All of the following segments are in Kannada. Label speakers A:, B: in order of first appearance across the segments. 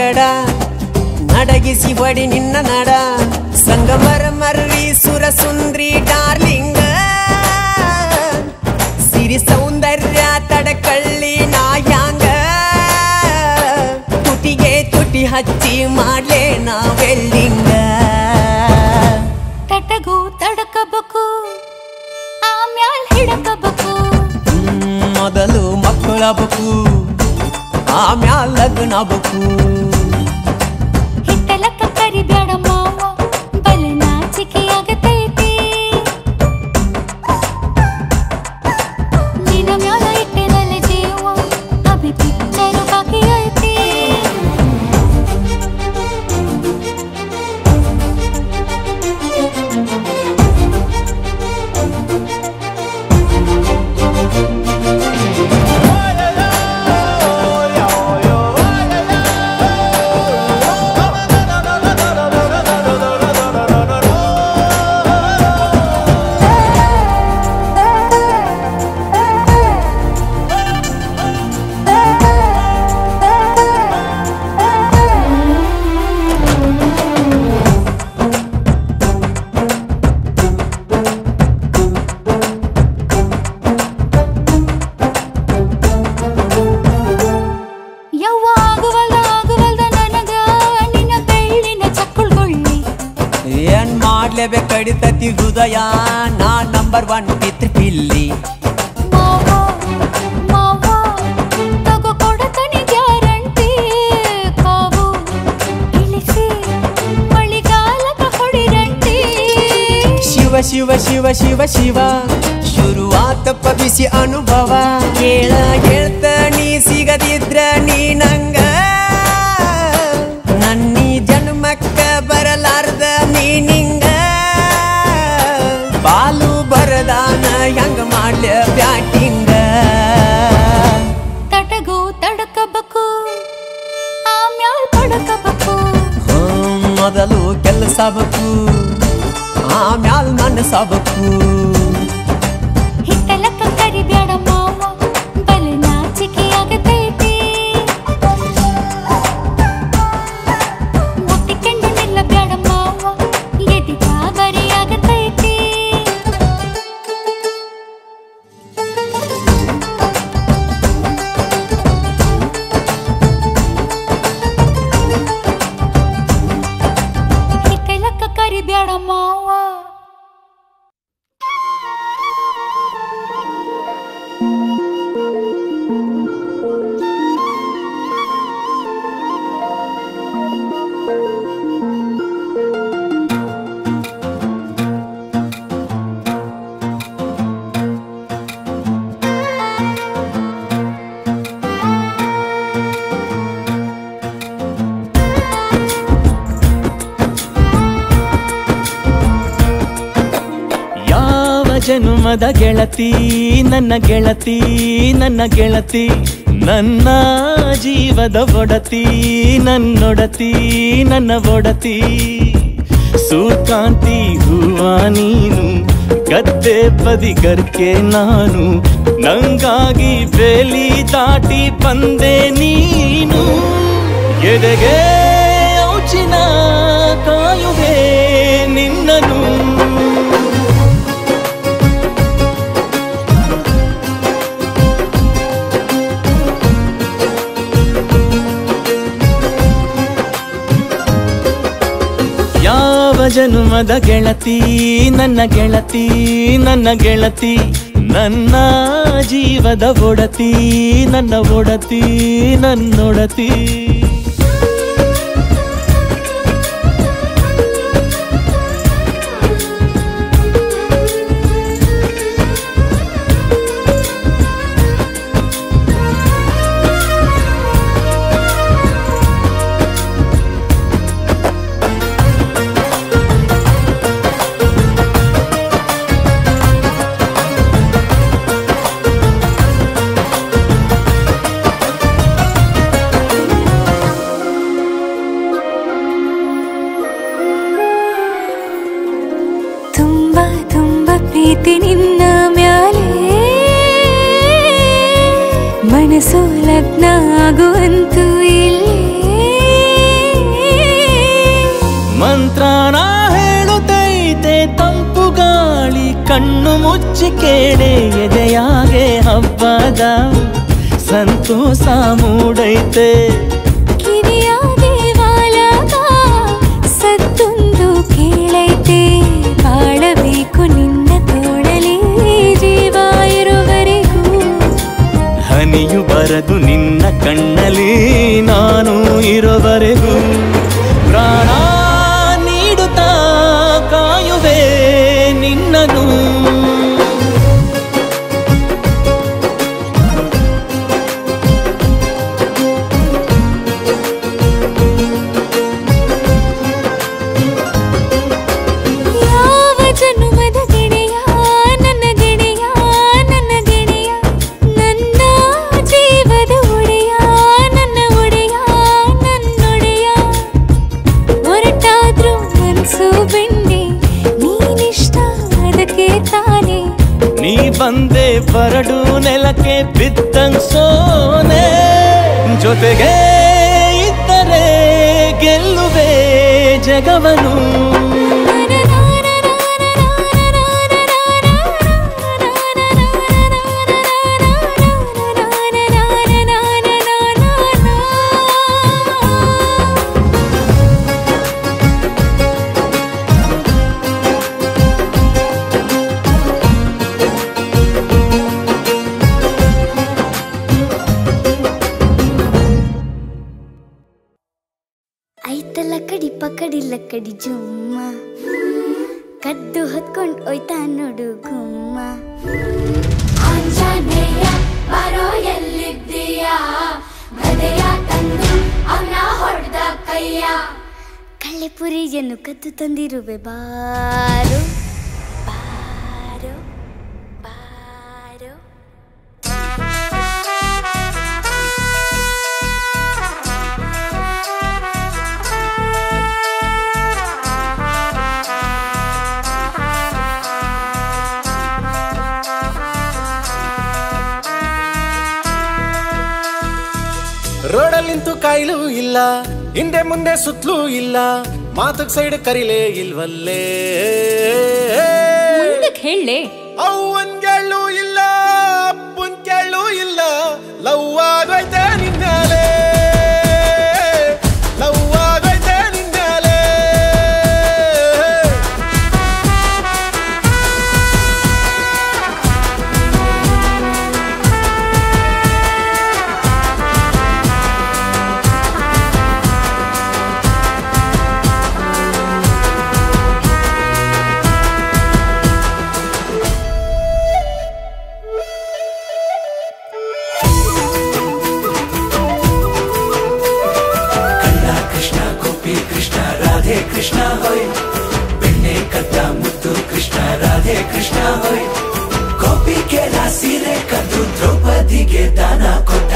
A: ಬೇಡ ನಡಗಿಸಿ ಹೊಡಿ ನಿನ್ನ ನಡ ಸಂಗಮರ ಮರ್ರಿ ಸುರ ಸುಂದ್ರಿ ಡಾರ್ಲಿಂಗ ಸಿರಿ ಸೌಂದರ್ಯ ತಡಕಳ್ಳಿ ನಾಯಾಂಗ ತುಟಿಗೆ ತುಟಿ ಹಚ್ಚಿ ಮಾಡ್ಲೇ ನಾವೆಲ್ಲಿಂಗ
B: ತಟಗೂ ತಡಕಬೇಕು ಆಮ್ಯಾಲ್ ಹಿಡಕಬೇಕು
A: ಮೊದಲು ಮಕ್ಕಳಬೇಕು ಆಮ್ಯಾಲ್ ಲಗ್ನಬೇಕು
B: ಹಿಟ್ಟಲಕ್ಕ ಕರಿಬೇಡ ಮಾವ ಬಲ ನಾಚಿಕೆಯಾಗತೈತಿ ನಿನ್ನ ಮ್ಯಾಲ ಇಟ್ಟೆನಲ್ಲ ಜೀವ ಅಭಿ ಪಿಕ್ಚರು ಬಾಕಿ ಐತಿ
A: ಕಡಿತತಿ ಹೃದಯ ನಾ ನಂಬರ್ 1 ಪಿತೃ ಪಿಲ್ಲಿ
B: ತಗೋ ಕೊಡತನಿ ಗ್ಯಾರಂಟಿ ಕಾವು ಇಳಿಸಿ ಮಳಿಗಾಲಕ ಹೊಡಿರಂಟಿ
A: ಶಿವ ಶಿವ ಶಿವ ಶಿವ ಶಿವ ಶುರುವಾತಪ್ಪ ಬಿಸಿ ಅನುಭವ ಕೇಳ ಹೇಳ್ತ ನೀ ಸಿಗದಿದ್ರ ನೀ ನಂಗ ನನ್ನೀ ಜನ್ಮಕ್ಕ ಬರಲಾರ್ದ ನೀನಿಂಗ ಬಾಲು ಬರದಾನ ಹೆಂಗ ಮಾಡ್ಲ ಬ್ಯಾಟಿಂಗ
B: ತಟಗೂ ತಡಕಬೇಕು ಆಮ್ಯಾಲ್ ಪಡಕಬೇಕು
A: ಮೊದಲು ಕೆಲಸಬೇಕು ಆಮ್ಯಾಲ್ ಮನಸಬೇಕು
B: ಹಿಟ್ಟಲಕ್ಕ ಕರಿಬೇಡ ಮಾವ ಬಲ ನಾಚಿಕೆಯಾಗತೈತಿ ಮುಟ್ಟಿಕೊಂಡು ನಿಲ್ಲಬೇಡ ಮಾವ ಎದಿ ಗಾಬರಿಯಾಗತೈತಿ ಹಿಟ್ಟಲಕ್ಕ ಕರಿಬೇಡ ಮಾವ
C: ಜನುಮದ ಗೆಳತಿ ನನ್ನ ಗೆಳತಿ ನನ್ನ ಗೆಳತಿ ನನ್ನ ಜೀವದ ಒಡತಿ ನನ್ನೊಡತಿ ನನ್ನ ಒಡತಿ ಸೂರ್ಕಾಂತಿ ಹೂವ ನೀನು ಗದ್ದೆ ಬದಿಗರ್ಕೆ ನಾನು ನಂಗಾಗಿ ಬೇಲಿ ದಾಟಿ ಬಂದೆ ನೀನು ಎದೆಗೆ ಔಚಿನ ಕಾಯುವೆ ನಿನ್ನನು ಯಾವ ಜನುಮದ ಗೆಳತಿ ನನ್ನ ಗೆಳತಿ ನನ್ನ ಗೆಳತಿ ನನ್ನ ಜೀವದ ಒಡತಿ ನನ್ನ ಒಡತಿ ನನ್ನೊಡತಿ
B: ಪ್ರೀತಿ ನಿನ್ನ ಮ್ಯಾಲೆ ಮನಸ್ಸು ಲಗ್ನ ಆಗುವಂತೂ ಇಲ್ಲೇ
C: ಕಣ್ಣು ಮುಚ್ಚಿ ಕೇಳೆ ಎದೆಯಾಗೆ ಹಬ್ಬದ ಸಂತೋಷ ಮೂಡೈತೆ.
B: ಕಿವಿಯಾಗೆ ವಾಲಾಗ ಸತ್ತೊಂದು ಕೇಳೈತೆ. ಬಾಳಬೇಕು ನಿನ್ನ ತೋಳಲಿ ಜೀವ ಇರುವರೆಗೂ.
C: ಹನಿಯು ಬರದು ನಿನ್ನ ಕಣ್ಣಲ್ಲಿ ನಾನು ಇರುವರೆಗೂ. ಪ್ರಾಣ ನೀಡುತ್ತಾ ಕಾಯುವೆ ನಿನ್ನನು.
B: ಯಾವ ಜನುಮದ ಗೆಳೆಯ ನನ್ನ ಗೆಳೆಯ ನನ್ನ ಗೆಳೆಯ, ನನ್ನ ಜೀವದ ಒಡೆಯ ನನ್ನ ಒಡೆಯ ನನ್ನೊಡೆಯ. ಹೊರಟಾದ್ರೂ ಮನಸ್ಸು ಬೆಂಡೆ ನೀನಿಷ್ಟ ಅದಕ್ಕೆ ತಾನೆ.
C: ನೀ ಬಂದೆ ಬರಡು ನೆಲಕ್ಕೆ ಬಿದ್ದಂಗ್ ಸೋನೆ. ಜೊತೆಗೆ ಇದ್ದರೆ ಗೆಲ್ಲುವೆ ಜಗವನು.
B: ಐತಲ ಕಡಿ ಪಕಡಿ ಲಕ್ಕಡಿ ಜುಮ್ಮ, ಕದ್ದು ಹೊತ್ಕೊಂಡ್ ಒಯ್ತಾ ನೋಡು ಗುಮ್ಮ. ಆಂಜನೇಯ ಬರೋ ಎಲ್ಲಿದ್ದೀಯ, ಗದೆಯ ತಂದು ಅವನ ಹೊಡೆದ ಕೈಯ. ಕಳ್ಳೆಪುರಿಯನ್ನು ಕದ್ದು ತಂದಿರುವೆ ಬಾರು ಬಾರು ಬಾರು.
D: ರೋಡಲ್ಲಿಂತೂ ಕಾಯಿಲು ಇಲ್ಲ, ಹಿಂದೆ ಮುಂದೆ ಸುತ್ತಲೂ ಇಲ್ಲ, ಮಾತಕ್ ಸೈಡ್ ಕರಿಲೇ ಇಲ್ವಲ್ಲೇ.
B: ಮುಂದಕ್ಕೆ ಹೇಳಲೇ
D: ಅವ್ವನ್ ಕೇಳು ಇಲ್ಲ ಅಪ್ಪನ್ ಕೇಳು ಇಲ್ಲ, ಲವ್ ಆಗೈತೆ ನಿನ್ನಾಲೆ ಲವ್ ಆಗೈತೆ ನಿನ್ನಾಲೆ.
A: ಕೃಷ್ಣ ಹೋಯ್ ಬೆಣ್ಣೆ ಕದ್ದ ಮುದ್ದು ಕೃಷ್ಣ ರಾಧೆ ಕೃಷ್ಣ ಹೋಯ್. ಗೋಪಿ ಕೆಲ ಸೀರೆ ಕದ್ದು ದ್ರೌಪದಿಗೆ ದಾನ ಕೊಟ್ಟ.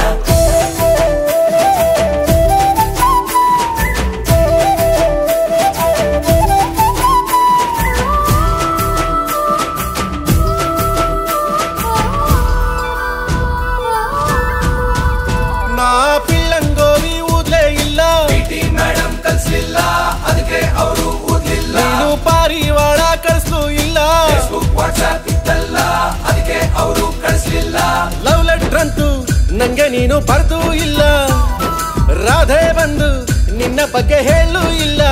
D: ನಾ ಪಿಳ್ಳಂಗೋವಿ ಊದ್ಲೇ ಇಲ್ಲ,
A: ಮೇಡಮ್ ಕಲ್ಸ್ಲಿಲ್ಲ ಅದಕ್ಕೆ ಅವರು ಊದ್ಲಿಲ್ಲ.
D: ನೀನು ಪಾರಿವಾಳ ಕಳಿಸ್ಲೂ ಇಲ್ಲ,
A: ವಾಟ್ಸ್ಆಪ್ ಇತ್ತಲ್ಲ ಅದಕ್ಕೆ ಅವರು ಕಳಿಸ್ಲಿಲ್ಲ.
D: ಲವ್ ಲೆಟರ್ ಅಂತೂ ನಂಗೆ ನೀನು ಬರ್ದೂ ಇಲ್ಲ, ರಾಧೆ ಬಂದು ನಿನ್ನ ಬಗ್ಗೆ ಹೇಳೂ ಇಲ್ಲ.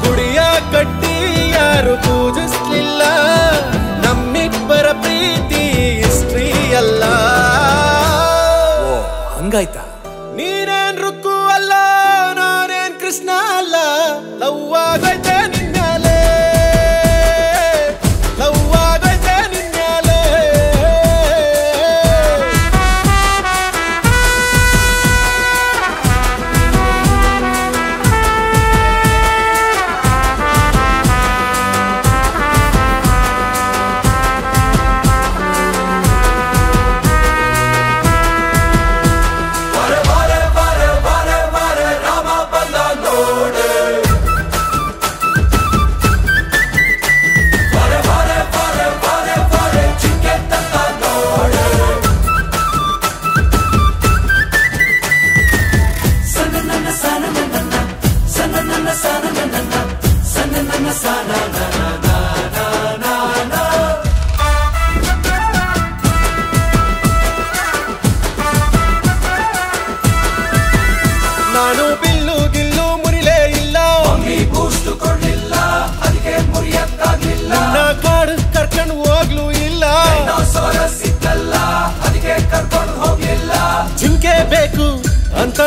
D: ಗುಡಿಯ ಕಟ್ಟಿ ಯಾರು ಪೂಜಿಸ್ಲಿಲ್ಲ, ನಮ್ಮಿಬ್ಬರ ಪ್ರೀತಿ ಹಿಸ್ಟ್ರಿ ಅಲ್ಲ.
A: ಹಂಗಾಯ್ತಾ?
D: ನೀನೇನ್ ರುಕ್ಕು ಅಲ್ಲ, ನಾನೇನ್ ಕೃಷ್ಣ ಅಲ್ಲ, ಲವ್ ಆಗೈತೆ ನಿನ್ನಾಲೆ ಲವ್ ಆಗೈತೆ ನಿನ್ನಾಲೆ.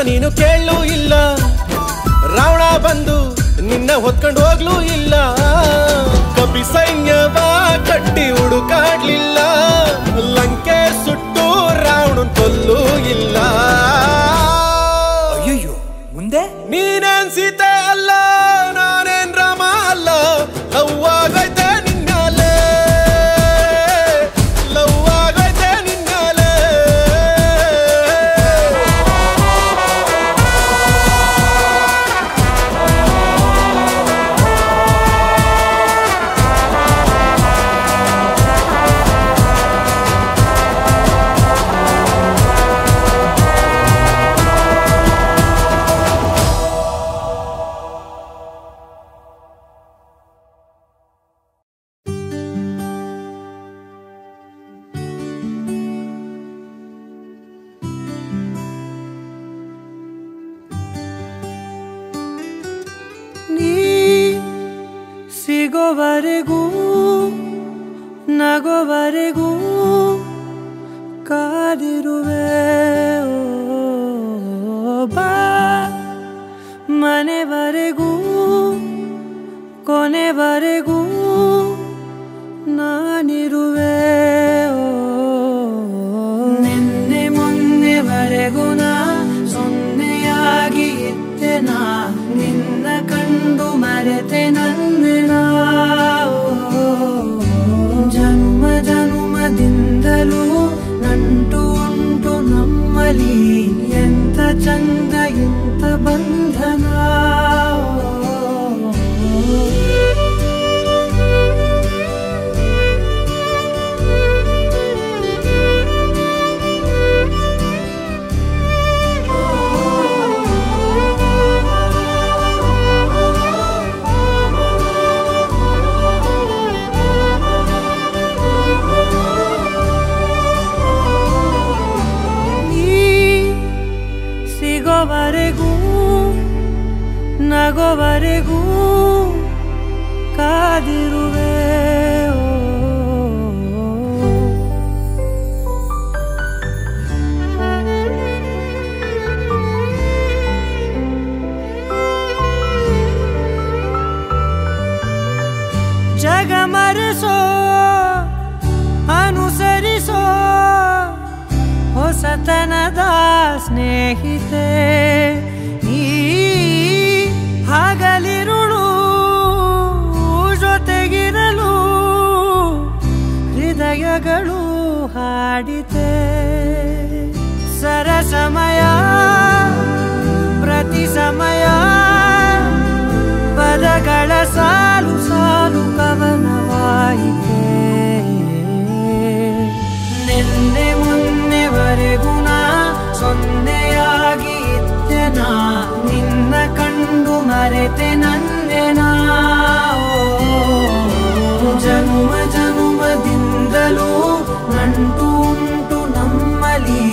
D: ನೀನು ಕೇಳಲೂ ಇಲ್ಲ, ರಾವಣ ಬಂದು ನಿನ್ನ ಹೊತ್ಕೊಂಡು ಹೋಗ್ಲೂ ಇಲ್ಲ. ಕಪಿ ಸೈನ್ಯವ ಕಟ್ಟಿ ಹುಡುಕಾಡ್ಲಿಲ್ಲ, ಲಂಕೆ ಸುಟ್ಟು ರಾವಣನ್ ಕೊಲ್ಲೂ ಇಲ್ಲ.
A: ಅಯ್ಯಯ್ಯೋ, ಮುಂದೆ
D: ನೀನೇನ್ ಸೀತೆ ಅಲ್ಲ, ನಾನೇನ್ ರಾಮ ಅಲ್ಲ. ಲವ್ ಆಗೈತೆ ನಿನ್ನಲೆ, ಲವ್ ಆಗೈತೆ ನಿನ್ನಲೆ.
E: ಸಿಗೋವರೆಗೂ ನಗೋವರೆಗೂ ಕಾದಿರುವೆ ಬಾ, ಮನೆವರೆಗೂ ಕೊನೆವರೆಗೂ ನಾನಿರುವೆ. ನಿನ್ನೆ ಮೊನ್ನೆವರೆಗೂ ನಾ ಸೊನ್ನೆಯಾಗಿ ಇದ್ದೆ, ನಾ ನಿನ್ನ ಕಂಡು ಮರೆತೆ ನನ್ನೆನ. ಜನ್ಮ ಜನ್ಮದಿಂದಲೂ ನಂಟು ಉಂಟು ನಮ್ಮಲ್ಲಿ, ಎಂತ ಚಂದ ಎಂತ ಬಂಧನ. ಸಿಗೋವರೆಗೂ ನಗೋವರೆಗೂ ಕಾದಿರುವೆ. ಜಗ ಮರೆಸೋ ಅನುಸರಿಸೋ ಹೊಸತನದ ಸ್ನೇಹಿತೆ, ಈ ಹಗಲಿರುಳು ಜೊತೆಗಿರಲು ಹೃದಯಗಳು ಹಾಡಿತೆ. ಸರಸಮಯ ಪ್ರತಿ ಸಮಯ ಪದಗಳ ಸಾಲು ಸಾಲು ಕವನವಾಯಿತೆ. ನಿನ್ನೆ ಮೊನ್ನೆವರೆಗೂ ನಾ ಸೊನ್ನೆಯಾಗಿ ಇದ್ದೆ, ನಾ ನಿನ್ನ ಕಂಡು ಮರೆತೆ ನನ್ನೆನ. ಜನ್ಮ ಜನ್ಮದಿಂದಲೂ ನಂಟು ಉಂಟು ನಮ್ಮಲ್ಲಿ,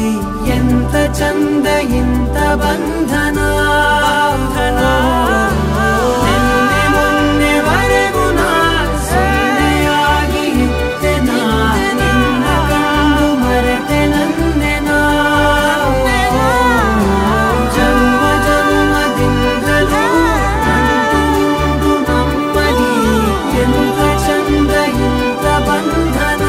E: ಎಂತ ಚಂದ ಎಂತ ಬಂಧನ. ನಿನ್ನೆ ಮೊನ್ನೆವರೆಗೂ ನಾ ಸೊನ್ನೆಯಾಗಿ ಇದ್ದೆ, ನಾ ನಿನ್ನ ಕಂಡು ಮರೆತೆ ನನ್ನೆನ. ಜನ್ಮ ಜನ್ಮದಿಂದಲೂ ನಂಟು ಉಂಟು ನಮ್ಮಲ್ಲಿ, ಎಂತ ಚಂದ ಎಂತ ಬಂಧನ.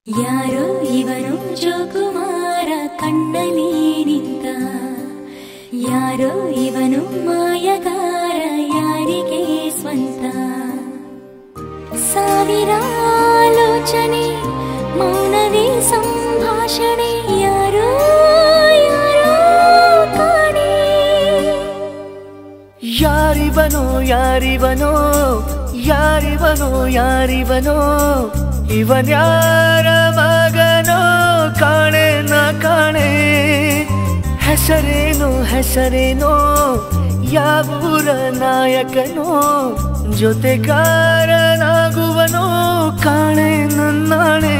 B: ಯಾರೋ ಇವನು ಜೋಕುಮಾರ ಕಣ್ಣಲ್ಲಿ ನಿಂತ, ಯಾರೋ ಇವನು ಮಾಯಗಾರ ಯಾರಿಗೆ ಸ್ವಂತ. ಸಾವಿರ ಆಲೋಚನೆ ಮೌನವೇ ಸಂಭಾಷಣೆ, ಯಾರೋ ಯಾರೋ ಕಾಣೆ.
C: ಯಾರಿವನೋ ಯಾರಿವನೋ ಯಾರಿವನೋ ಯಾರಿವನೋ, ಇವನ್ಯಾರ ಮಗನೋ ಕಾಣೆ ನ ಕಾಣೆ. ಹೆಸರೇನೋ ಹೆಸರೇನೋ ಯಾವೂರ ನಾಯಕನೋ, ಜೊತೆಗಾರನಾಗುವನೋ ಕಾಣೆ ನನ್ನಾಣೆ.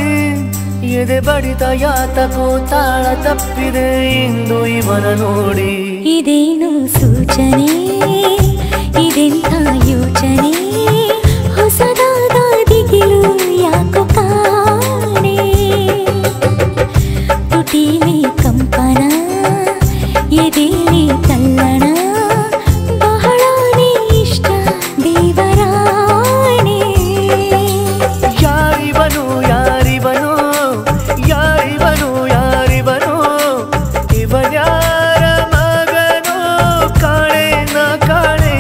C: ಎದೆ ಬಡಿತ ಯಾತಕೋ ತಾಳ ತಪ್ಪಿದೆ ಇಂದು ಇವನ ನೋಡಿ.
B: ಇದೇನು ಸೂಚನೆ ಇದೆಂಥ ಯೋಚನೆ ಹೊಸದಾದ ದಿಗಿಲು ಯಾಕೋ ಕಾಣೆ ತುಟಿಲಿ ಕಂಪನ ಎದೆಲಿ ತಲ್ಲಣ ಬಹಳನೇ ಇಷ್ಟ ದೇವರಾಣೆ.
C: ಯಾರಿವನು ಯಾರಿವನು ಯಾರಿವನು ಯಾರಿವನು ಇವನ್ಯಾರ ಮಗನೋ ಕಾಣೆ ನ ಕಾಣೆ.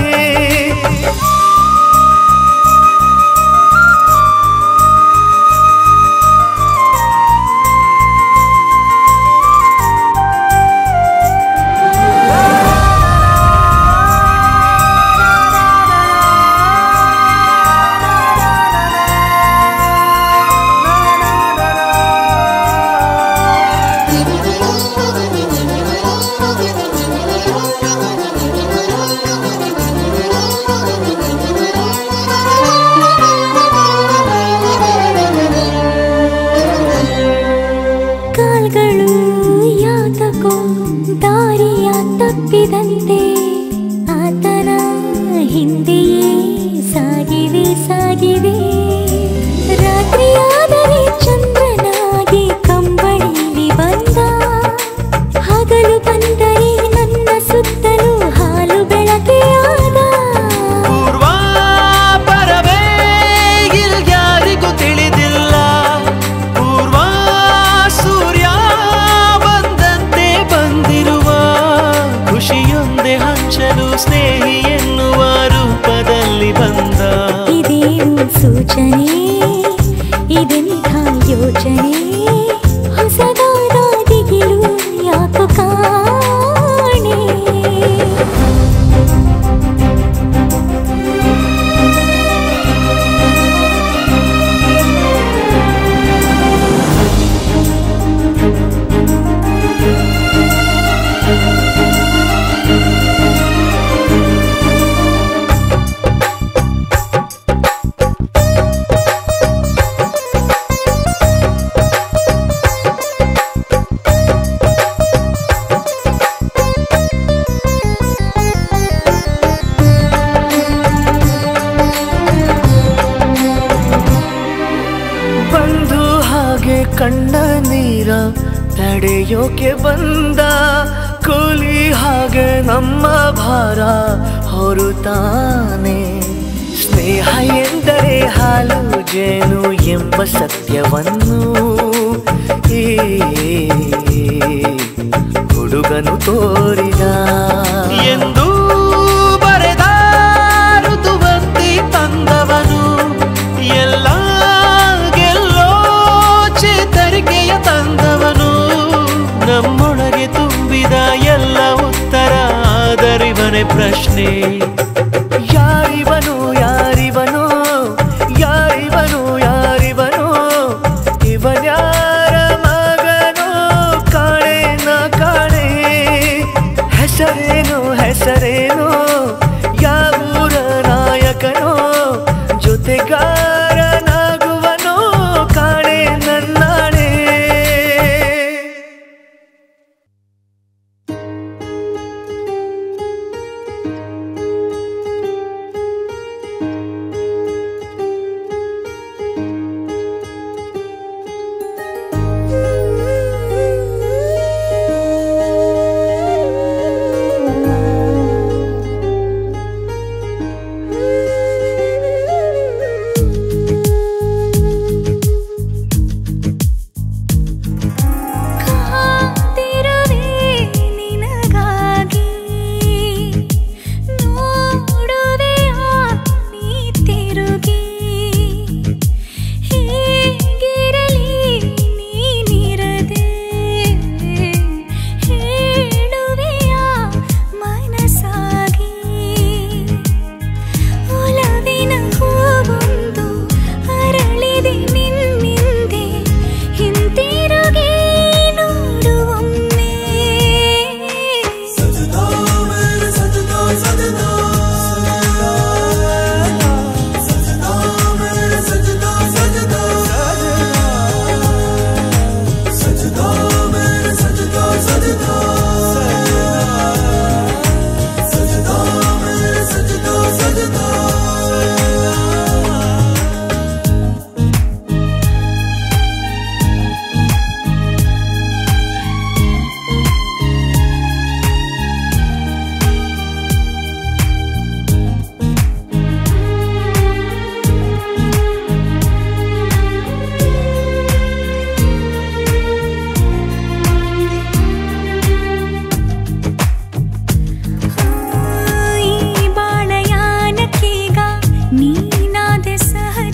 B: ಕಾಲ್ಗಳು ಯಾತಕೋ ದಾರಿಯ ತಪ್ಪಿದಂತೆ ಆತನ ಹಿಂದೆಯೇ ಸಾಗಿವೆ ಸಾಗಿವೆ. ರಾತ್ರಿಯಾದರೆ ಚಂದ್ರನಾಗಿ ಕಂಬಳಿಲಿ ಬಂದ ಹಗಲು ಬಂದರೆ ನನ್ನ ಸುತ್ತಲೂ ಹಾಲು ಬೆಳಕೆ ಆದ.
C: ಪೂರ್ವ ಪರವೇ ಇಲ್ಯಾರಿಗೂ ತಿಳಿದಿಲ್ಲ ಪೂರ್ವ ಸೂರ್ಯ ಬಂದಂತೆ ಬಂದಿರುವ ಖುಷಿಯೊಂದೇ ಹಂಚಲು ಸ್ನೇಹಿ ಎನ್ನುವ ರೂಪದಲ್ಲಿ ಬಂದ.
B: ಇದೇನು ಸೂಚನೆ ಇದೆಂಥ ಯೋಚನೆ ಹೊಸದಾದ ದಿಗಿಲು ಯಾಕೋ ಕಾಣೆ.
C: ಬಂದು ಹಾಗೆ ಕಣ್ಣ ನೀರ ತಡೆಯೋಕೆ ಬಂದ ಕೂಲಿ ಹಾಗೆ ನಮ್ಮ ಭಾರ ಹೊರುತ್ತಾನೆ. ಸ್ನೇಹ ಎಂದರೆ ಹಾಲು ಜೇನು ಎಂಬ ಸತ್ಯವನ್ನು ಈ ಹುಡುಗನು ತೋರಿದ. ಎಂದು ಬರೆದ ಋತುವಂತಿ ತಂದವನು ಎಲ್ಲ ಗೆಲ್ಲೋ ಚೇತರಿಕೆಯ ತಂದವನು. ನಮ್ಮೊಳಗೆ ತುಂಬಿದ ಎಲ್ಲ ಉತ್ತರ ಆದರಿವನೇ ಪ್ರಶ್ನೆ. ಯಾರಿವನು ಯಾರಿವನು ಯಾರಿವನು ಯಾರಿವನು ಇವನ್ಯಾರ ಮಗನೋ ಕಾಣೆ ನ ಕಾಣೆ. ಹೆಸರೇನು ಹೆಸರೇನು ಯಾವೂರ ನಾಯಕನೋ ಜೊತೆಗಾರನಾಗುವನೋ ಕಾಣೆ ನನ್ನಾಣೆ.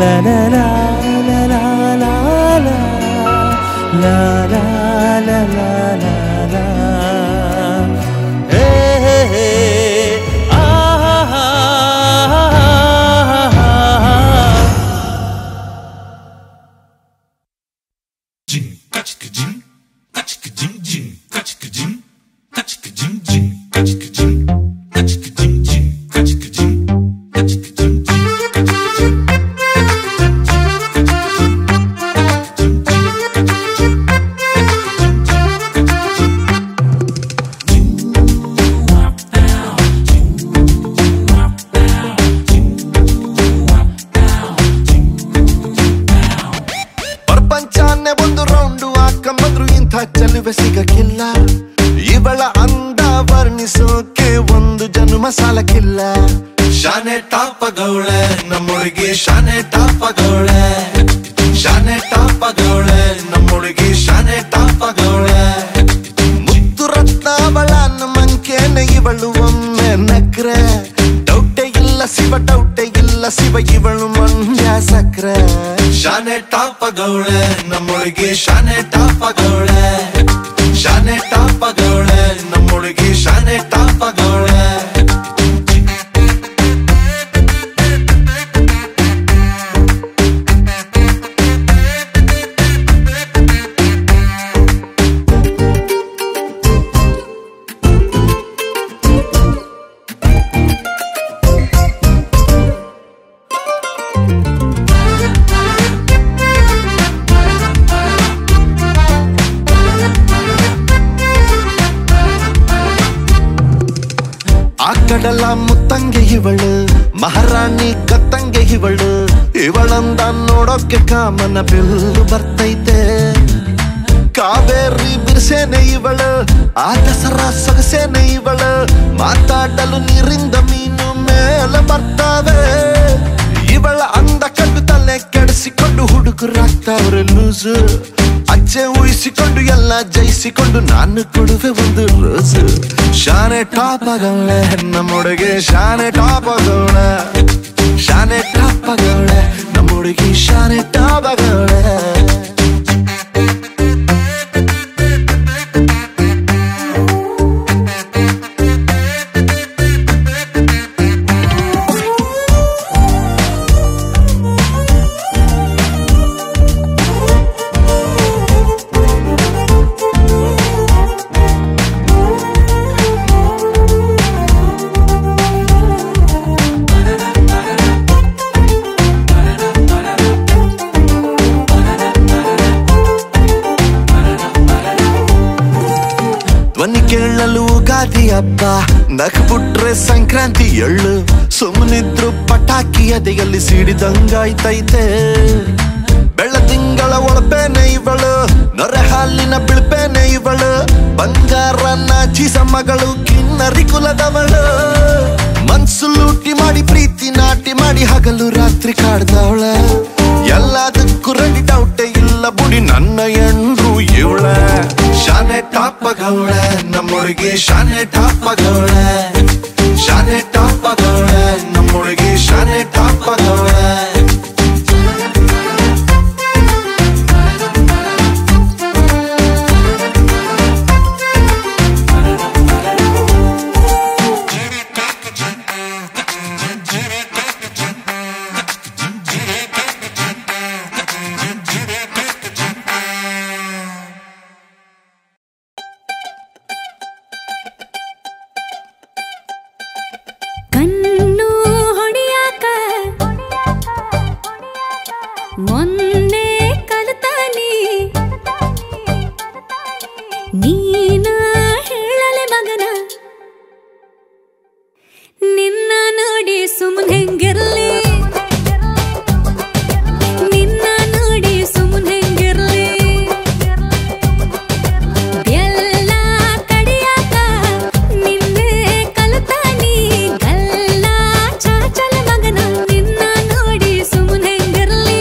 C: la la la la la la la la la la la la la hey hey ah
F: jing kachka jing kachka jing jing kachka jing kachka jing jing kachka jing kachka jing jing kachka jing kachka jing jing
G: ಪ್ರಪಂಚನೇ ಒಂದು ರೌಂಡು ಹಾಕೊಂಬಂದ್ರು ಇಂಥ ಚೆಲುವೆ ಸಿಗಕ್ಕಿಲ್ಲ ಇವಳ ಅಂದ ವರ್ಣಿಸೋಕೆ ಒಂದು ಜನ್ಮ ಸಾಲಕ್ಕಿಲ್ಲ ಶಾನೆ ಟಾಪಗೌಳೆ ನಮ್ಮೊಳಗೆ ಶಾನೆ ಟಾಪಗೌಳೆ ಶಾನೆ ಟಾಪಗೌಳೆ ನಮ್ಮೊಳಗೆ ಶಾನೆ ಟಾಪಗೌಳೆ ಮುತ್ತು ರತ್ನಾವಳ ಮಂಕೇನೆ ಇವಳು ಒಮ್ಮೆ ನಕ್ರೆ ಡೌಟೆ ಇಲ್ಲ ಶಿವ ಡೌಟೆ ಇಲ್ಲ ಶಿವ ಇವಳು ಮಂಡ್ಯ ಸಕ್ರೆ ಶಾನೆ ಟಾಪಗೌಳೆ ನಮ್ಮೊಳಗೆ ಶಾನೆ ಟಾಪಗೌಳೆ ಶಾನೆ ಟಾಪಗೌಳೆ ನಮ್ಮೊಳಗೆ ಶಾನೆ ಟಾಪಗೌಳೆ ಕಡಲ ಮುತ್ತಂಗೆ ಇವಳು ಮಹಾರಾಣಿ ಕತ್ತಂಗೆ ಇವಳು ಇವಳಂದ ನೋಡೋಕೆ ಕಾಮನ ಬಿಲ್ಲು ಬರ್ತೈತೆ ಕಾವೇರಿ ಬಿರ್ಸೇನೆ ಇವಳು ಆ ದಸರಾ ಸೊಗಸೇನೆ ಇವಳು ಮಾತಾಡಲು ನೀರಿಂದ ಮೀನು ಮೇಲೆ ಬರ್ತಾವೆ ಇವಳ ಅಂದ ಕಂಡು ತಲೆ ಕೆಡಿಸಿಕೊಂಡು ಹುಡುಗರಾಗ್ತಾವ್ರೆ ಲೂಸು ಅಜ್ಜೆ ಊಹಿಸಿಕೊಂಡು ಎಲ್ಲ ಜಯಿಸಿಕೊಂಡು ನಾನು ಕೊಡುವೆ ಒಂದು ರೋಸು ಶಾನೆ ಟಾಪಗೌಳೆ ನಮ್ಮೊಳಗೆ ಶಾನೆ ಟಾಪಗೌಳೆ ಶಾನೆ ಟಾಪಗೌಳೆ ನಮ್ಮೊಳಗೆ ಶಾನೆ ಟಾಪಗೌಳೆ ಧ್ವನಿ ಕೇಳಲು ಯುಗಾದಿ ಹಬ್ಬ ನಕ್ಬಿಟ್ರೆ ಸಂಕ್ರಾಂತಿ ಎಳ್ಳು ಸುಮ್ಮನಿದ್ರು ಪಟಾಕಿ ಎದೆಯಲ್ಲಿ ಸಿಡಿದಂಗಾಯ್ತೈತೆ ಬೆಳ್ಳ ತಿಂಗಳ ಒಳಪೇನೆ ಇವಳು ನೊರೆ ಹಾಲಿನ ಬಿಳ್ಪೇನೆ ಇವಳು ಬಂಗಾರ ನಾಚಿಸ ಮಗಳು ಕಿನ್ನರಿ ಕುಲದವಳು ಮನ್ಸು ಲೂಟಿ ಮಾಡಿ ಪ್ರೀತಿ ನಾಟಿ ಮಾಡಿ ಹಗಲು ರಾತ್ರಿ ಕಾಡ್ದವಳ ಎಲ್ಲದಕ್ಕೂ ರೆಡಿ ಡೌಟೆ ಇಲ್ಲ ಬುಡಿ ನನ್ನ ಎಂಡ್ರು ಇವಳ ಶಾನೆ ಟಾಪಗೌಳೆ ನಮ್ಮೊಳಗೆ ಶಾನೆ ಟಾಪಗೌಳೆ ಶಾನೆ ಟಾಪಗೌಳೆ ನಮ್ಮೊಳಗೆ ಶಾನೆ ಟಾಪಗೌಳೆ
H: ಕಣ್ಣು ಹೊಡಿಯಾಕ ಮೊನ್ನೆ ಕಲಿತಾನಿ ನೀನ ಹೇಳಲೆ ಮಗನ ನಿನ್ನ ನೋಡಿ ಸುಮ್ಮನೆ ಹೆಂಗಿರ್ಲಿ ನಿನ್ನ ನೋಡಿ ಸುಮ್ಮನೆ ಹೆಂಗಿರ್ಲಿ ಎಲ್ಲ ಕಡಿಯಾಕ ನಿನ್ನೆ ಕಲಿತಾನಿ ಗಲ್ಲ ಚಾಚಲ ಮಗನ ನಿನ್ನ ನೋಡಿ ಸುಮ್ಮನೆ ಹೆಂಗಿರ್ಲಿ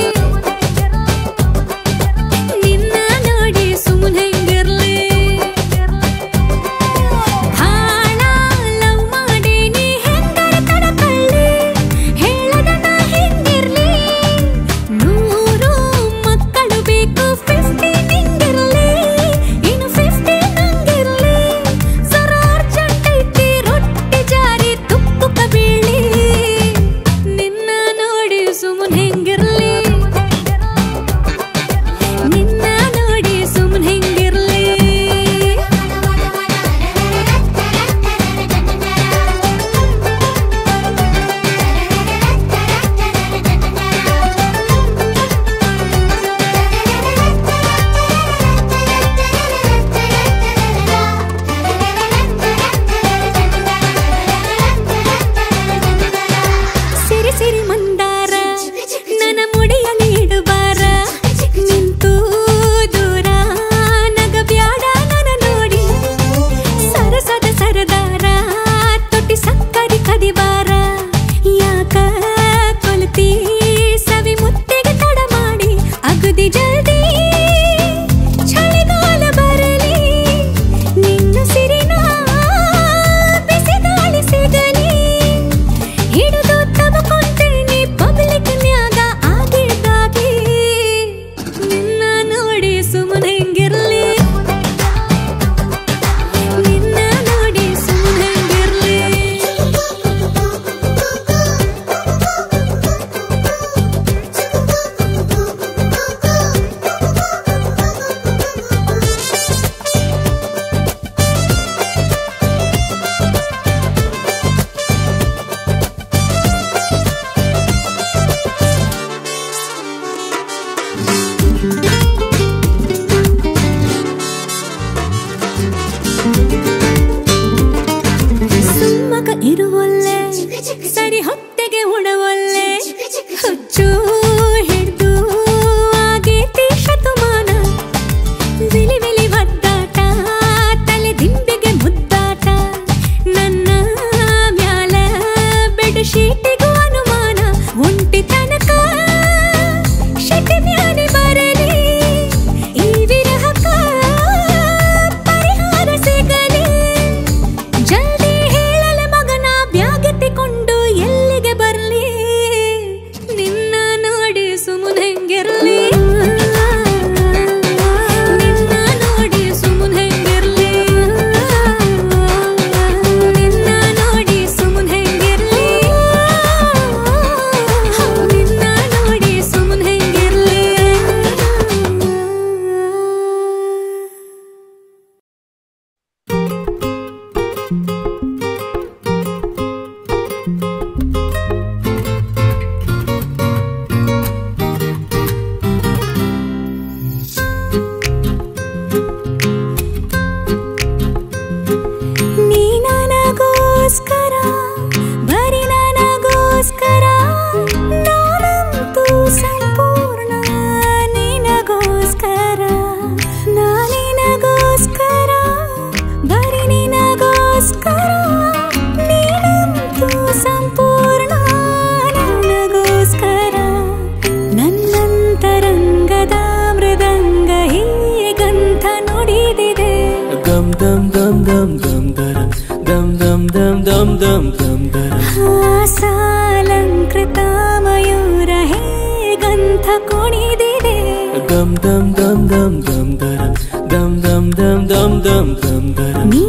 C: ದಮ್ ದಮ್ ದಮ್ ದಮ್ ದಮ್ ದರಂ ದಮ್ ದಮ್ ದಮ್ ದಮ್ ದಮ್ ದಮ್ ದರಂ.
H: ನೀ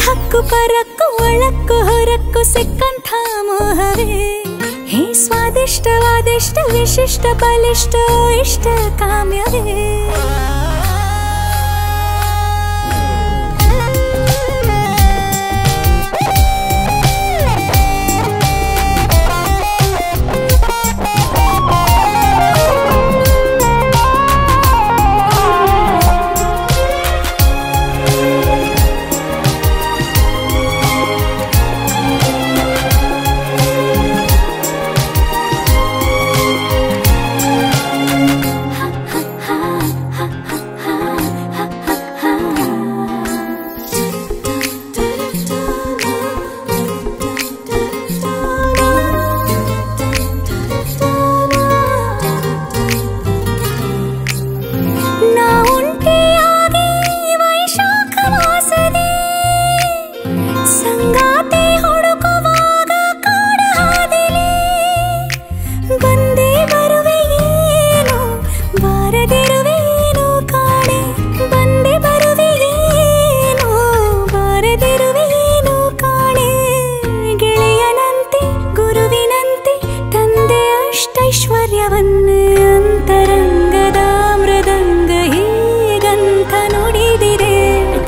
H: ಹಕ್ಕು ಪರಕ್ಕು ಒಳಕ್ಕು ಹೊರಕ್ಕು ಸಿಕ್ಕಂಥ ಮೋಹವೇ ಹೇ ಸ್ವಾದಿಷ್ಟವಾದಿಷ್ಟ ವಿಶಿಷ್ಟ ಬಲಿಷ್ಠ ಇಷ್ಟ ಕಾಮ್ಯವೇ.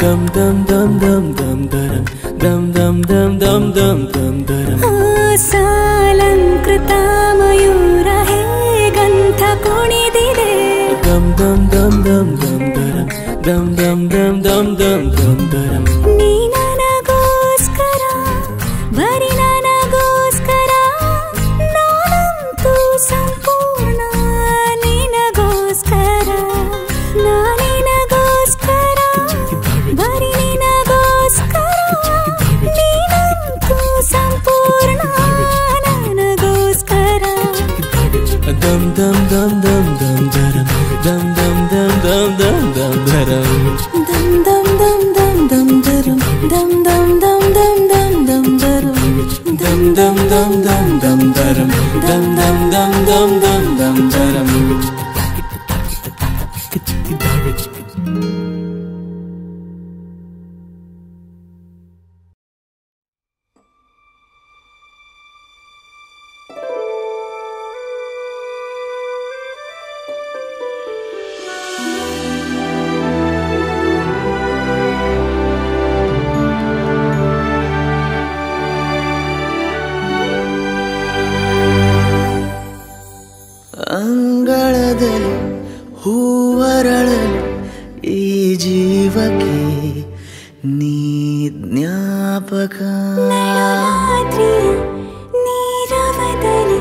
C: Dum dum dum dum dum daram dum dum dum dum dum dum daram.
H: ಸಾಲಂಕೃತ Mayura ಹೇಗಂತ ಕುಣಿದಿದೆ.
C: Dum dum dum dum dum daram dum dum dum dum dum dum daram.
H: ನೀ ನನಗೋಸ್ಕರ ಬರೀ ನನಗೋಸ್ಕರ ನಾನಂತೂ ಸಂಪೂರ್ಣ ನಿನಗೋಸ್ಕರ ನಾನಿನಗೋಸ್ಕರ ಬರೀ ನಿನಗೋಸ್ಕರ ನೀನಂತೂ ಸಂಪೂರ್ಣ ನನಗೋಸ್ಕರ.
C: Dum dum dum dum dum daram dum dum dum dum dum dum daram.
H: Dum dum dum dum dum daram dum dum dum dum dum dum daram.
C: Dum dum dum dum dum daram dum dum dum dum dum dum daram.
E: ಅಂಗಳದಲ್ಲಿ ಹೂವರಳಲು ಈ ಜೀವಕ್ಕೆ ನೀ ಜ್ಞಾಪಕ.
H: ರಾತ್ರಿಯ ನೀರವದಲ್ಲಿ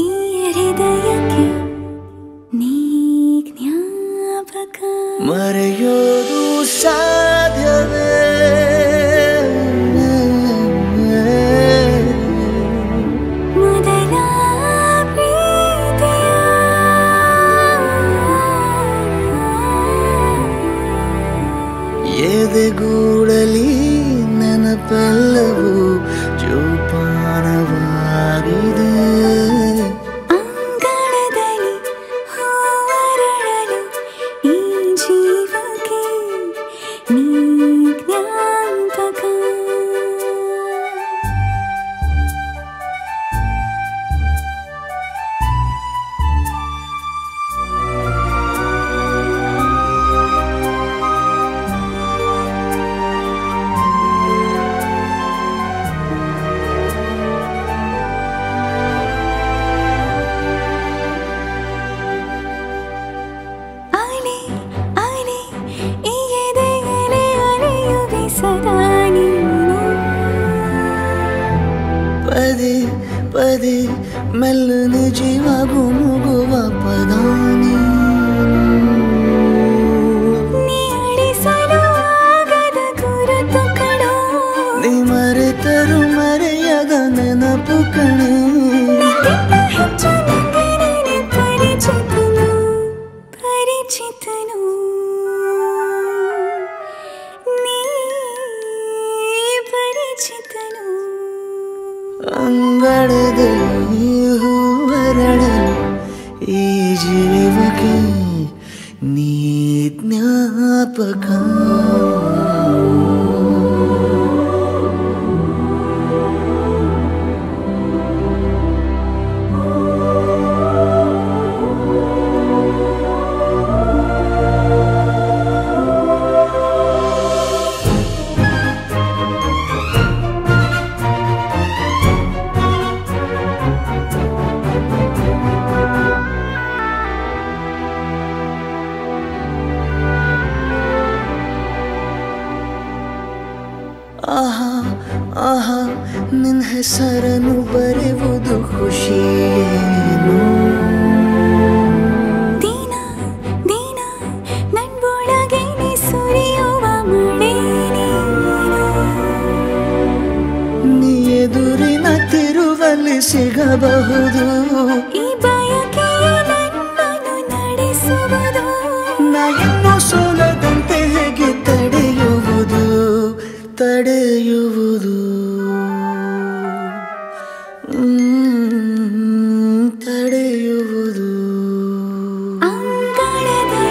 H: ಈ ಹೃದಯಕ್ಕೆ ನೀ ಜ್ಞಾಪಕ.
E: ಮರೆಯೋದು ಸಾಧ್ಯವೇ
H: ಮೊದಲ
E: ಎದೆಗೂಡಲಿ ನೆನಪೆಲ್ಲವೂ ಜೋಪಾನವಾಗಿದೆ.
H: ಅಂಗಳದಲ್ಲಿ ಹೂವರಳಲು ಈ ಜೀವಕ್ಕೆ ನೀ ಜ್ಞಾಪಕ.
E: ಪದೇ ಪದೇ ಮೆಲ್ಲನೆ ಜೀವ ಗುನುಗುವ ಪದ
H: ನೀಡಿಸಲು ಆಗದ ಗುರುತು ಕಣೋ.
E: ನೀ ಮರೆತರು ಮರೆಯದ ನೆನಪು ಕಣೆ.
H: ಹೆಚ್ಚು ನಂಗೆ ಪರಿಚಿತನು ಪರಿಚಿತನು ನೀ ಪರಿಚಿತನು.
E: ಅಂಗಳದಲ್ಲಿ ಹೂವರಳಲು ಈ ಜೀವಕ್ಕೆ ನೀ ಜ್ಞಾಪಕ ಆಹಾ ಆಹಾ ನಿನ್ನ ಹೆಸರನ್ನು ಬರೆಯುವುದು ಖುಷಿಯೇನು
H: ದಿನ ದಿನ ನನ್ನೊಳಗೆ ಸುರಿಯುವ ಮಳೆ
E: ನೀ ಎದುರಿನ ತಿರುವಲ್ಲಿ ಸಿಗಬಹುದು
H: ಈ ಬಯಕೆಯು ನನ್ನನ್ನು ನಡೆಸುವುದು
E: ನಾ ಇನ್ನೂ ಸೋಲದಂತೆ ಹೇಗೆ ತಡೆಯುವುದು ತಡೆಯುವುದು
H: ಅಂಗಳದಲ್ಲಿ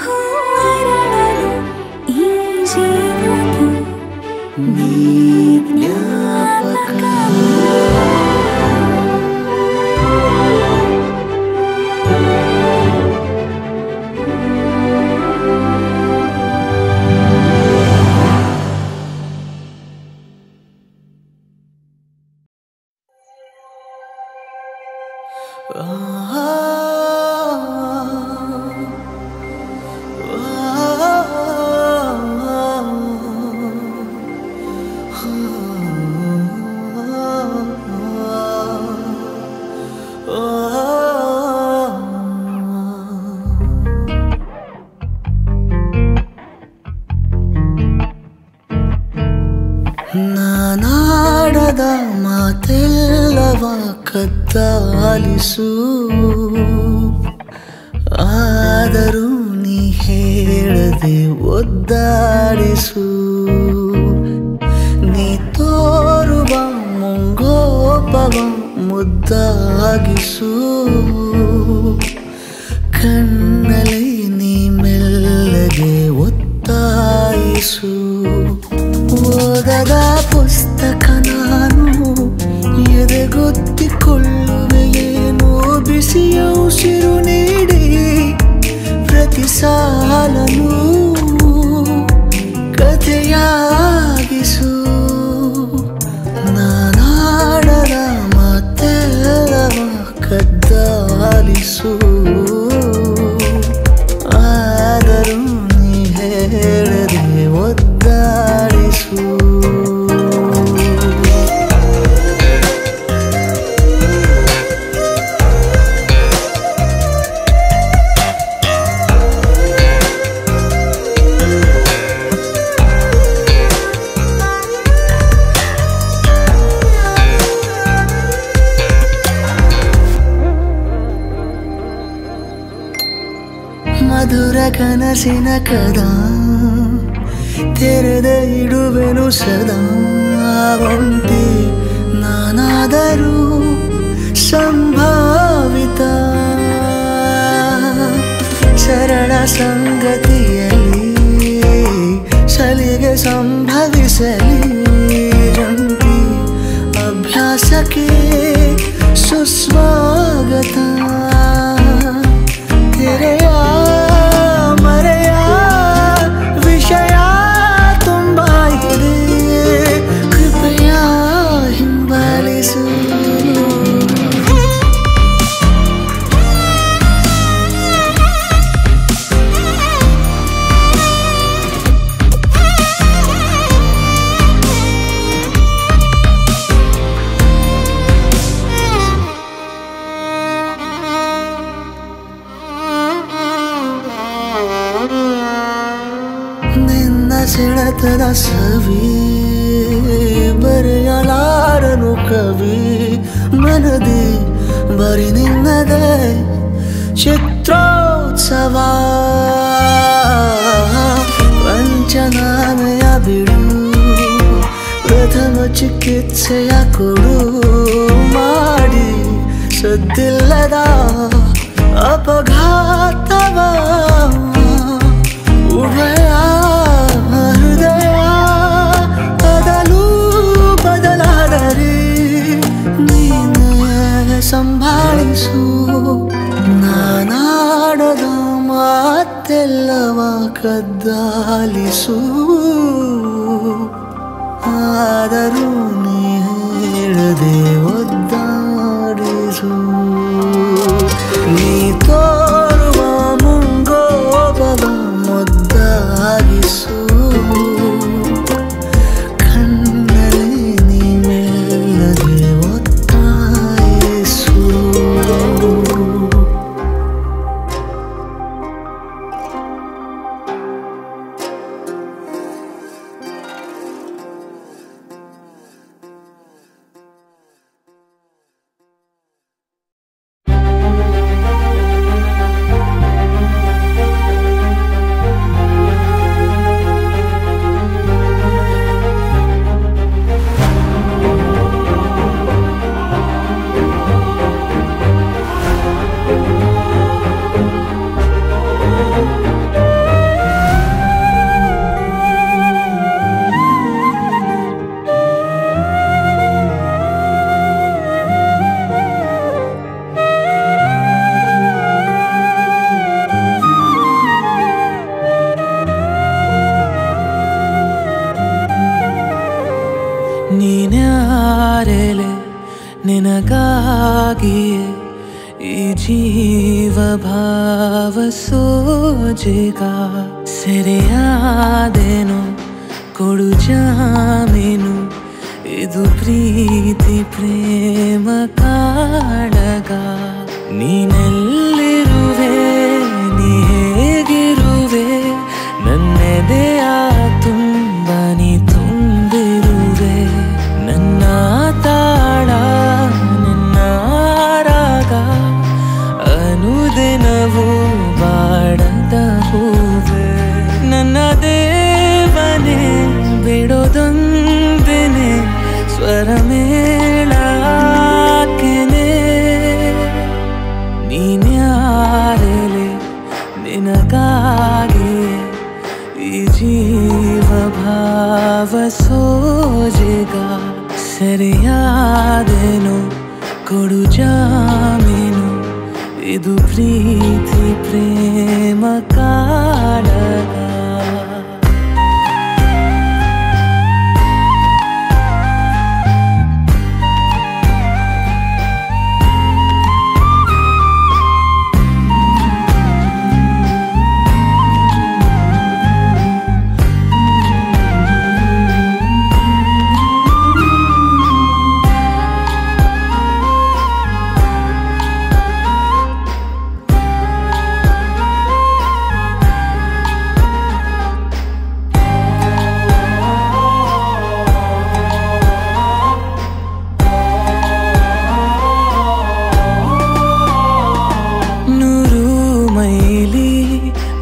H: ಹೂವರಳಲು ಈ ಜೀವಕ್ಕೆ
E: ನೀ ಜ್ಞಾಪಕ ನಾನಾಡದ ಮಾತೆಲ್ಲವ ಕದ್ದಾಲಿಸು ಆದರೂ ನೀ ಹೇಳದೆ ಒದ್ದಾಡಿಸು ನೀ ತೋರುವ ಮುಂಗೋಪವ ಮುದ್ದಾಗಿಸು ಕಣ್ಣಲ್ಲಿ ನೀ ಮೆಲ್ಲಗೆ ಒತ್ತಾಯಿಸು ಓದದ ಪುಸ್ತಕ ನಾನು ಎದೆಗೊತ್ತಿಕೊಳ್ಳುವೆ ಏನೋ ಬಿಸಿಯ ಉಸಿರು ನೀಡಿ ಪ್ರತಿ ಸಾಲನು ಕಥೆಯಾಗಿಸು ನಾನಾಡದ ಮಾತೆಲ್ಲವ ಕದ್ದಾಲಿಸು ಆದರೂ ನೀ ಹೇಳದೆ ಒದ್ದಾಡಿಸು ಮಧುರ ಕನಸಿನ ಕದ ತೆರೆದ ಇಡುವೆನು ಸದಾ ಒಂಟಿ ನಾನಾದರೂ ಸಂಭಾವಿತ ಸರಳ ಸಂಗತಿಯಲ್ಲಿ ಸಲಿಗೆ ಸಂಭವಿಸಲಿ ಜಂಟಿ ಅಭ್ಯಾಸಕ್ಕೆ ಸುಸ್ವಾಗತ ತೆರೆಯ ಮರೆಯ ವಿಷಯ ತುಂಬ ಇದೆ ಕೃಪೆಯ ಹಿಂಬಾಲಿಸು ಸೆಳೆತದ ಸವಿ ಬರೆಯಲಾರನು ಕವಿ ಮನದಿ ಬರಿ ನಿನ್ನದೇ ಚಿತ್ರೋತ್ಸವ ಪಂಚನಾಮೆಯ ಬಿಡು ಪ್ರಥಮ ಚಿಕಿತ್ಸೆಯ ಕೊಡು ಮಾಡಿ ಸದ್ದಿಲ್ಲದ ಅಪಘಾತವ ಉಭಯ ಹೃದಯ ಅದಲು ಬದಲಾದರೆ ನೀನೇ ಸಂಭಾಳಿಸು ನಾನಾಡದ ಮಾತೆಲ್ಲವ ಕದ್ದಾಲಿಸು ಆದರೂ ನೀ ಹೇಳದೆ ಒದ್ದಾಡಿಸು ನೀ ತೋರುವ ಮುಂಗೋಪವ ಮುದ್ದಾಗಿಸು ಕಣ್ಣಲ್ಲಿ ನೀ ಮೆಲ್ಲದೆ ಒತ್ತಾಯಿಸು ನೀನ್ಯಾರೆಲೆ ನಿನಗಾಗಿಯೇ ಈ ಜೀವ ಭಾವ ಸೋಜೆಗ ಸೆರೆಯಾದೆನು ಕೊಡು ಜಾಮೀನು ಇದು ಪ್ರೀತಿ ಪ್ರೇಮ ಕಾಡಗ ನೀನೆಲ್ಲಿರುವೆ ನೀ ಹೇಗಿರುವೆ ನನ್ನೆದೆಯ ತುಂಬ ನೀ ತುಂಬಿರುವೆ ನನ್ನ ತಾಳ ನಿನ್ನ ರಾಗ ಅನುದಿನವೂ ಬಾಡದ ಹೂವೆ ನನ್ನ ದೇವನೇ ಬಿಡೋದೊಂದೇನೆ ಸ್ವರ ಮೇಳಾಕೆನೆ ನೀನ್ಯಾರೆಲೆ ನಿನಗಾಗಿ ಈ ಜೀವ ಭಾವ ಸೋಜೆಗ ಸೆರೆಯಾದೆನು ಕೊಡು ಜಾಮೀನು ಇದು ಪ್ರೀತಿ ಪ್ರೇಮ ಕಾಡಗ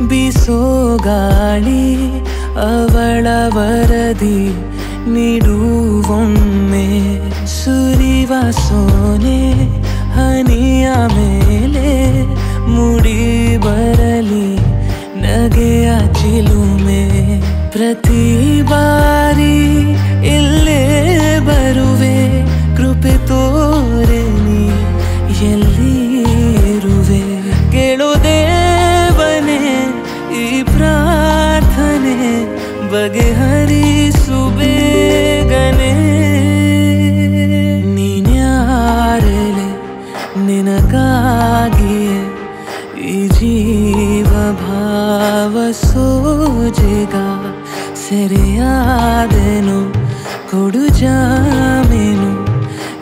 E: ಬೀಸೋ ಗಾಳಿ ಅವಳ ವರದಿ ನೀಡುವೊಮ್ಮೆ ಸುರಿವ ಸೋನೆ ಹನಿಯ ಮೇಲೆ ಮುಡಿ ಬರಲಿ ನಗೆಯ ಚಿಲುಮೆ ಪ್ರತಿ ಬಾರಿ ಇಲ್ಲೇ ಬರುವೆ ಕೃಪೆ ತೋರೆ ನೀ ಎಲ್ಲಿ ಇರುವೆ ಕೇಳೋ ದೇವನೇ ಈ ಪ್ರಾರ್ಥನೆ ಬಗೆಹರಿಸು ಬೇಗನೆ ನೀನ್ಯಾರೆಲೆ ನಿನಗಾಗಿಯೇ ಈ ಜೀವ ಭಾವ ಸೋಜೆಗ ಸೆರೆಯಾದೆನು ಕೊಡು ಜಾಮೀನು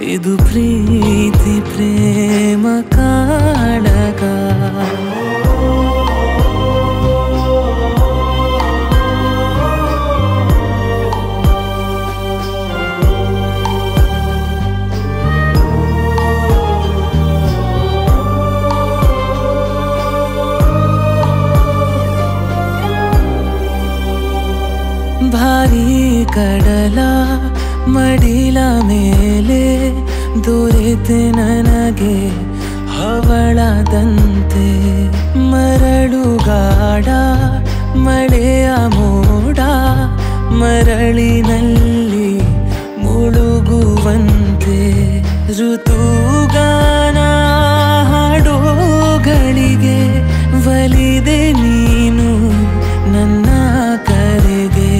E: ಇದು ಪ್ರೀತಿ ಪ್ರೇಮ ಕಾಡಗ ಭಾರೀ ಕಡಲ ಮಡಿಲ ಮೇಲೆ ದೊರೆತೆ ನನಗೆ ಹವಳದಂತೆ ಮರೆಯುವಂತೆ ಮರಳುಗಾಡ ಮಳೆಯ ಮೋಡ ಮರಳಿನಲ್ಲಿ ಮುಳುಗುವಂತೆ ಋತುಗಾನ ಹಾಡೋಗಳಿಗೆ ಒಲಿದೆ ನೀನು ನನ್ನ ಕರೆಗೆ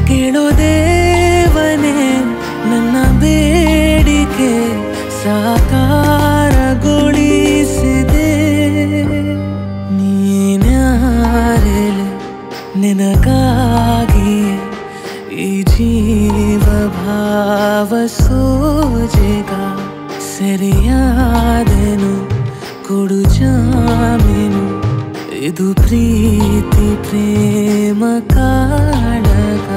E: ಕೇಳೋ ದೇವನೇ ನನ್ನ ಬೇಡಿಕೆ ಸಾಕಾರಗೊಳಿಸಿದೆ ನೀನ್ಯಾರೆಲೆ ನಿನಗಾಗಿ ಈ ಜೀವ ಭಾವ ಸೋಜೆಗ ಸರಿಯಾದೆನು ಕೊಡು ಜಾಮೀನು ಇದು ಪ್ರೀತಿ ಪ್ರೇಮ ಕಾಳಗ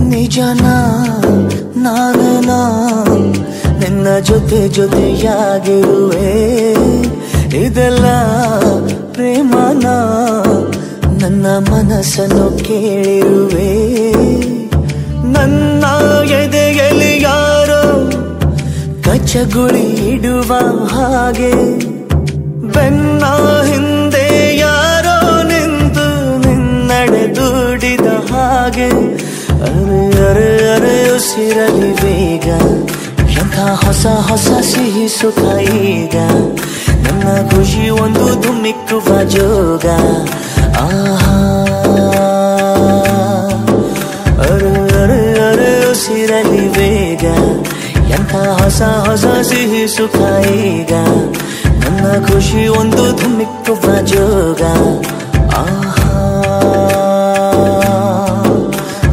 I: ನಿಜನ ನಾನನ ನಿನ್ನ ಜೊತೆ ಜೊತೆಯಾಗಿರುವೆ ಇದೆಲ್ಲ ಪ್ರೇಮನ ನನ್ನ ಮನಸ್ಸನ್ನು ಕೇಳಿರುವೆ ನನ್ನ ಎದೆಯಲ್ಲಿ ಯಾರೋ ಕಚ್ಚಗುಳಿ ಇಡುವ ಹಾಗೆ ಬೆನ್ನ ಹಿಂದೆ ಯಾರೋ ನಿಂತು ನಿನ್ನಡೆ ದುಡಿದ ಹಾಗೆ ಅರೆ ಅರೆ ಅರೆ ಉಸಿರಲಿ ವೇಗ ಎಂಥ ಹೊಸ ಹೊಸ ಸಿಹಿ ಸುಖ ಈಗ ನನ್ನ ಖುಷಿ ಒಂದು ಧುಮ್ಮಿಕ್ಕುವ ಜೋಗ ಆಹಾ ಅರೆ ಅರೆ ಅರೆ ಉಸಿರಲಿ ವೇಗ ಎಂಥ ಹೊಸ ಹೊಸ ಸಿಹಿ ಸುಖ ಈಗ ನನ್ನ ಖುಷಿ ಒಂದು ಧುಮ್ಮಿಕ್ಕುವ ಜೋಗ ಆಹಾ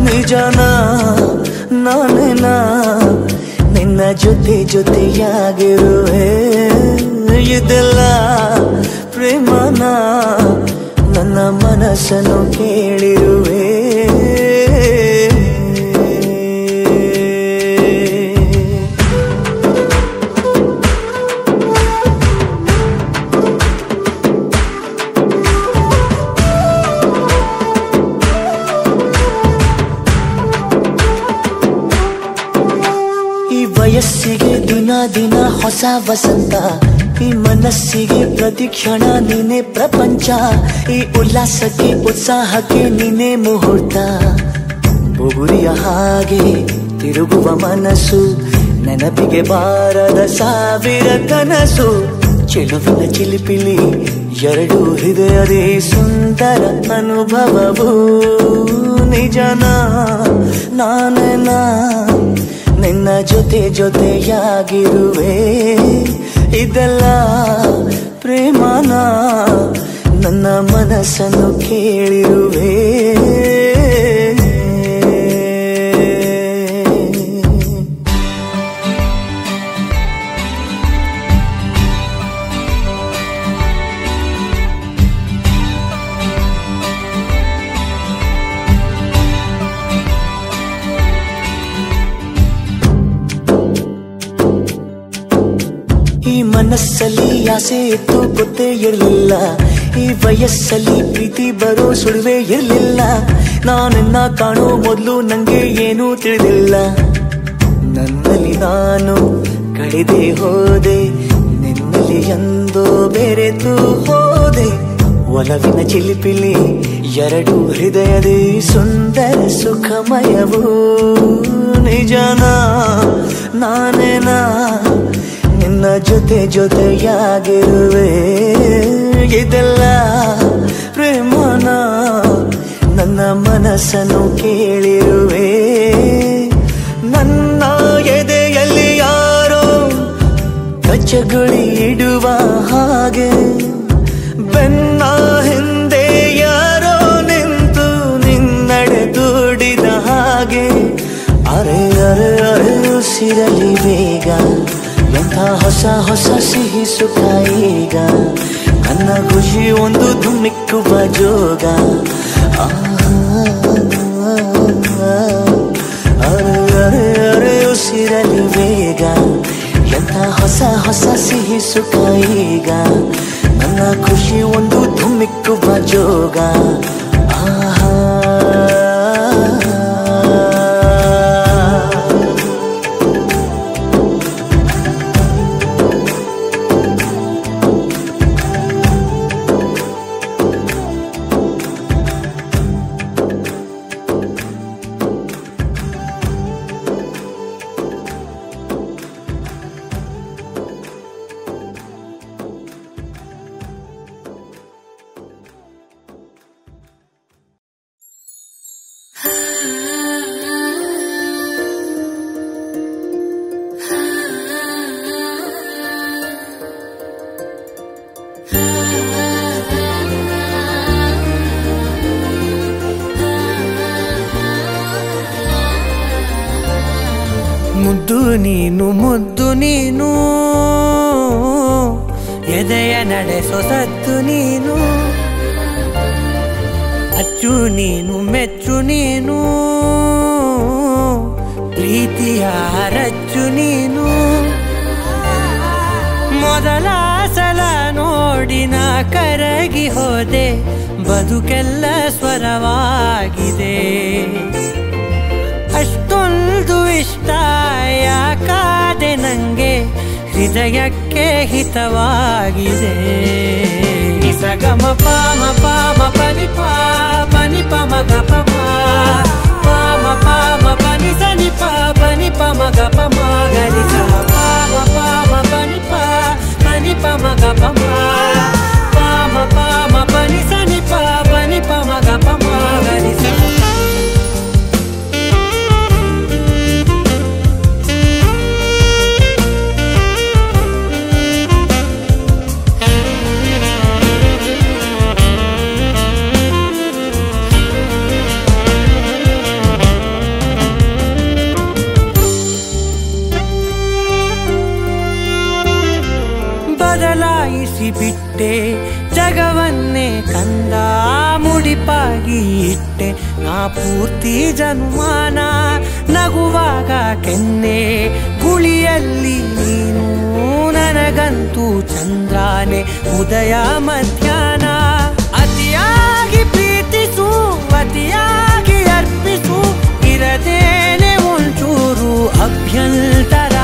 I: ನಿಜನ ನಾನೇನ ನಿನ್ನ ಜೊತೆ ಜೊತೆಯಾಗಿರುವೆ ಇದೆಲ್ಲ ಪ್ರೇಮನ ನನ್ನ ಮನಸ್ಸನ್ನು ಕೇಳಿರುವೆ ವಯಸ್ಸಿಗೆ ದಿನ ದಿನ ಹೊಸ ವಸಂತ ಈ ಮನಸ್ಸಿಗೆ ಪ್ರತಿಕ್ಷಣ ನೀನೆ ಪ್ರಪಂಚ ಈ ಉಲ್ಲಾಸಕ್ಕೆ ಉತ್ಸಾಹಕ್ಕೆ ನೀನೆ ಮುಹೂರ್ತ ಬುಗುರಿಯ ಹಾಗೆ ತಿರುಗುವ ಮನಸ್ಸು ನೆನಪಿಗೆ ಬಾರದ ಸಾವಿರ ಕನಸು ಚೆಲುವಿನ ಚಿಲಿಪಿಲಿ ಎರಡು ಹೃದಯದೇ ಸುಂದರ ಅನುಭವವು ನಿಜನ ನಾನೇನ ನಿನ್ನ ಜೊತೆ ಜೊತೆಯಾಗಿರುವೆ ಇದೆಲ್ಲ ಪ್ರೇಮನ ನನ್ನ ಮನಸ್ಸನ್ನು ಕೇಳಿರುವೆ ಈ ಮನಸ್ಸಲ್ಲಿ ಆಸೆ ಇತ್ತು ಗೊತ್ತೇ ಇರಲಿಲ್ಲ ಈ ವಯಸ್ಸಲ್ಲಿ ಪ್ರೀತಿ ಬರೋ ಸುಳಿವೇ ಇರಲಿಲ್ಲ ನಾನನ್ನ ಕಾಣೋ ಮೊದಲು ನಂಗೆ ಏನೂ ತಿಳಿದಿಲ್ಲ ನನ್ನಲ್ಲಿ ನಾನು ಕಳೆದೇ ಹೋದೆ ನಿನ್ನಲ್ಲಿ ಎಂದೋ ಬೆರೆತು ಹೋದೆ ಒಲವಿನ ಚಿಲಿಪಿಲಿ ಎರಡು ಹೃದಯದೇ ಸುಂದರ ಸುಖಮಯವೂ ನಿಜನಾ ನಾನೇನಾ ನಿನ್ನ ಜೊತೆಯಾಗಿರುವೆ ಇದೆಲ್ಲ ಪ್ರೇಮನ ನನ್ನ ಮನಸ್ಸನ್ನು ಕೇಳಿರುವೆ ನನ್ನ ಎದೆಯಲ್ಲಿ ಯಾರೋ ಕಚ್ಚಗುಳಿ ಇಡುವ ಹಾಗೆ ಬೆನ್ನ ಹಿಂದೆ ಯಾರೋ ನಿಂತು ನಿನ್ನಡೆ ದೂಡಿದ ಹಾಗೆ ಅರೆ ಅರೆ ಅರೆ ಉಸಿರಲಿ ಬೇಗ ಎಂಥ ಹೊಸ ಹೊಸ ಸಿಹಿ ಸುಖ ಈಗ ನನ್ನ ಖುಷಿ ಒಂದು ಧುಮ್ಮಿಕ್ಕುವ ಜೋಗ ಅರೆ ಅರೆ ಅರೆ ಉಸಿರಲಿ ಬೇಗ ಎಂಥ ಹೊಸ ಹೊಸ ಸಿಹಿ ಸುಖ ಈಗ ನನ್ನ ಖುಷಿ ಒಂದು ಧುಮ್ಮಿಕ್ಕುವ ಜೋಗ ಆಹಾ
E: ಮುದ್ದು ನೀನು ಎದೆಯ ನಡೆಸೋ ಸತ್ತು ನೀನು ಅಚ್ಚು ನೀನು ಮೆಚ್ಚು ನೀನು ಪ್ರೀತಿಯ ರಚ್ಚು ನೀನು ಮೊದಲ ಸಲ ನೋಡಿನ ಕರಗಿ ಹೋದೆ ಬದುಕೆಲ್ಲ ಸ್ವರವಾಗಿದೆ ಅಷ್ಟೊಂದು ಇಷ್ಟ ಯಾಕಾದೆ ನಂಗೆ ಹೃದಯಕ್ಕೆ ಹಿತವಾಗಿದೆ ನಿಸಗಮ ಪಾಮ ಪಾಮ ಪನಿ ಪನಿ ಪಮ ಗ ಪಮ ಪಾಮ ಪಾಮ ಪನಿ ಸನಿ ಪನಿ ಪಮ ಗ ಪಮ ಗರಿ ಸ ಪಾಮ ಪಾಮ ಪನಿ ಪಮ ಗ ಪಮ ಪಾಮ ಪಾಮ ಪನಿ ಸನಿ ಪನಿ ಪಮ ಗ ಪಮ ಗರಿ ಸ ಬಿಟ್ಟೆ ಜಗವನ್ನೇ ಕಂದ ಮುಡಿಪಾಗಿ ಇಟ್ಟೆ ನಾ ಪೂರ್ತಿ ಜನ್ಮಾನ ನಗುವಾಗ ಕೆನ್ನೆ ಗುಳಿಯಲ್ಲಿ ನೀನು ನನಗಂತೂ ಚಂದ್ರಾನೆ ಉದಯ ಮಧ್ಯಾಹ್ನ ಅತಿಯಾಗಿ ಪ್ರೀತಿಸು ಅತಿಯಾಗಿ ಅರ್ಪಿಸು ಇರದೇನೆ ಒಂಚೂರು ಅಭ್ಯಂತರ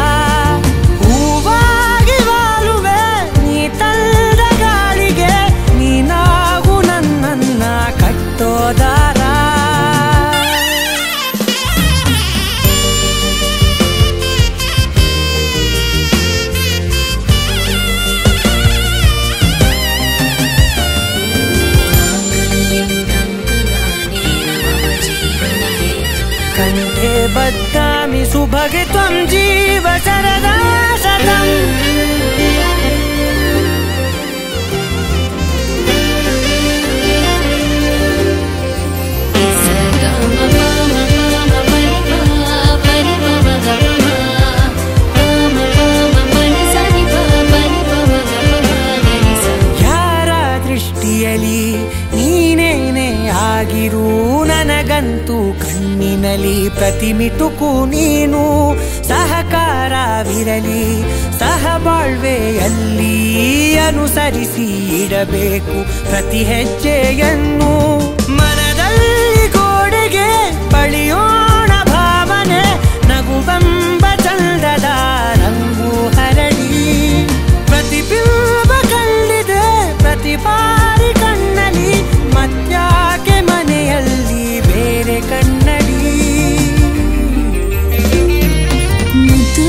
E: बद्धामि सुभगे त्वं जीव शरदा शतम् ಯಾರ ದೃಷ್ಟಿಯಲ್ಲಿ ನೀನೇನೆ ಆಗಿರು ನನಗಂತೂ ಕಣ್ಣಿನಲ್ಲಿ ಪ್ರತಿಮಿಟುಕು ನೀನು ಸಹಕಾರವಿರಲಿ ಸಹಬಾಳ್ವೆಯಲ್ಲಿ ಅನುಸರಿಸಿ ಇಡಬೇಕು ಪ್ರತಿ ಹೆಜ್ಜೆಯನ್ನು ಮನದಲ್ಲಿ ಗೋಡೆಗೆ ಬಳಿಯೋಣ ಭಾವನೆ ನಗುವೆಂಬ ಚಂದದ ರಂಗು ಹರಡಿ ಪ್ರತಿಬಿಂಬ ಕಂಡಿದೆ ಪ್ರತಿ ಬಾರಿ ಕಣ್ಣಲ್ಲಿ ಮತ್ಯಾಕೆ ಮನೆಯಲ್ಲಿ ಬೇರೆ ಕಣ್ಣಡಿ
H: ಮುದ್ದು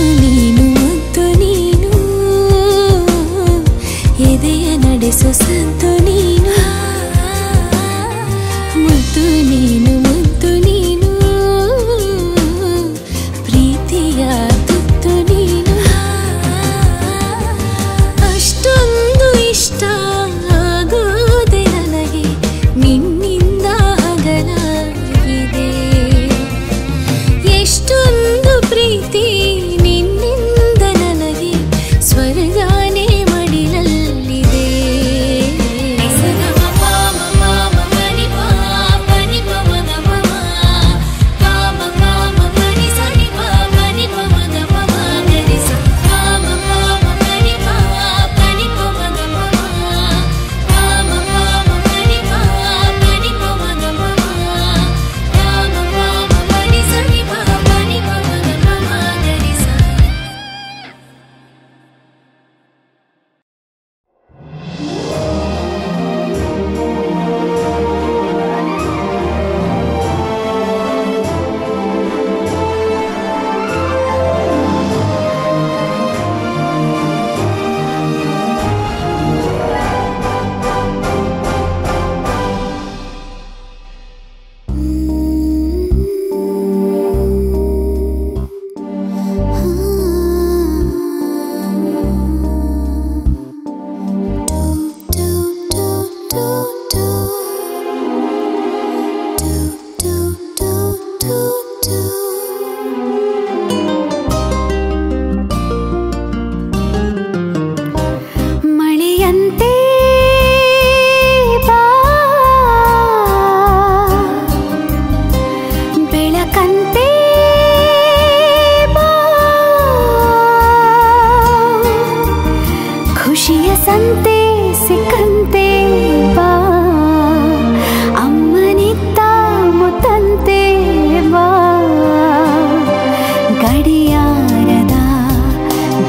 H: ಗಡಿಯಾರದ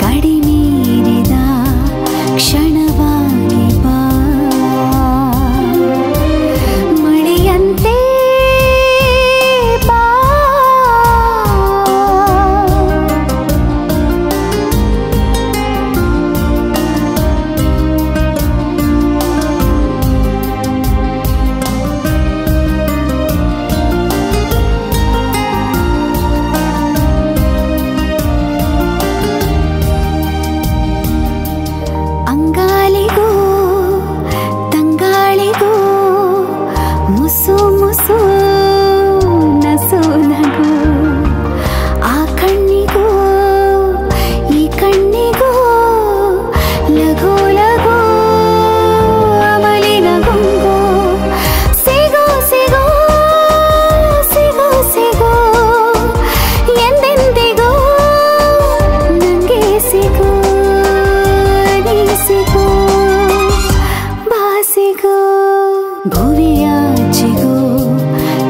H: ಗಡಿ ಮೀರಿದ ಕ್ಷಣವಾಗಿ ಬಾ ಮಳೆಯಂತೆ ಬಾ ಅಂಗಾಲಿಗೂ ತಂಗಾಳಿಗೂ ಮುಸು ಮುಸು ನಸು ನಗು ಆ ಕಣ್ಣಿಗೂ ಈ ಕಣ್ಣಿಗೂ ಲಘು ಲಘು ಅಮಲಿನ ಗುಂಗು ಸಿಗೋ ಸಿಗೋ ಸಿಗೋ ಸಿಗೋ ಎಂದೆಂದಿಗೂ ನಂಗೆ ಸಿಗೋ ಸಿಗೋ ಬಾಸಿಗೋ ಭುವಿಯಾಚೆಗೋ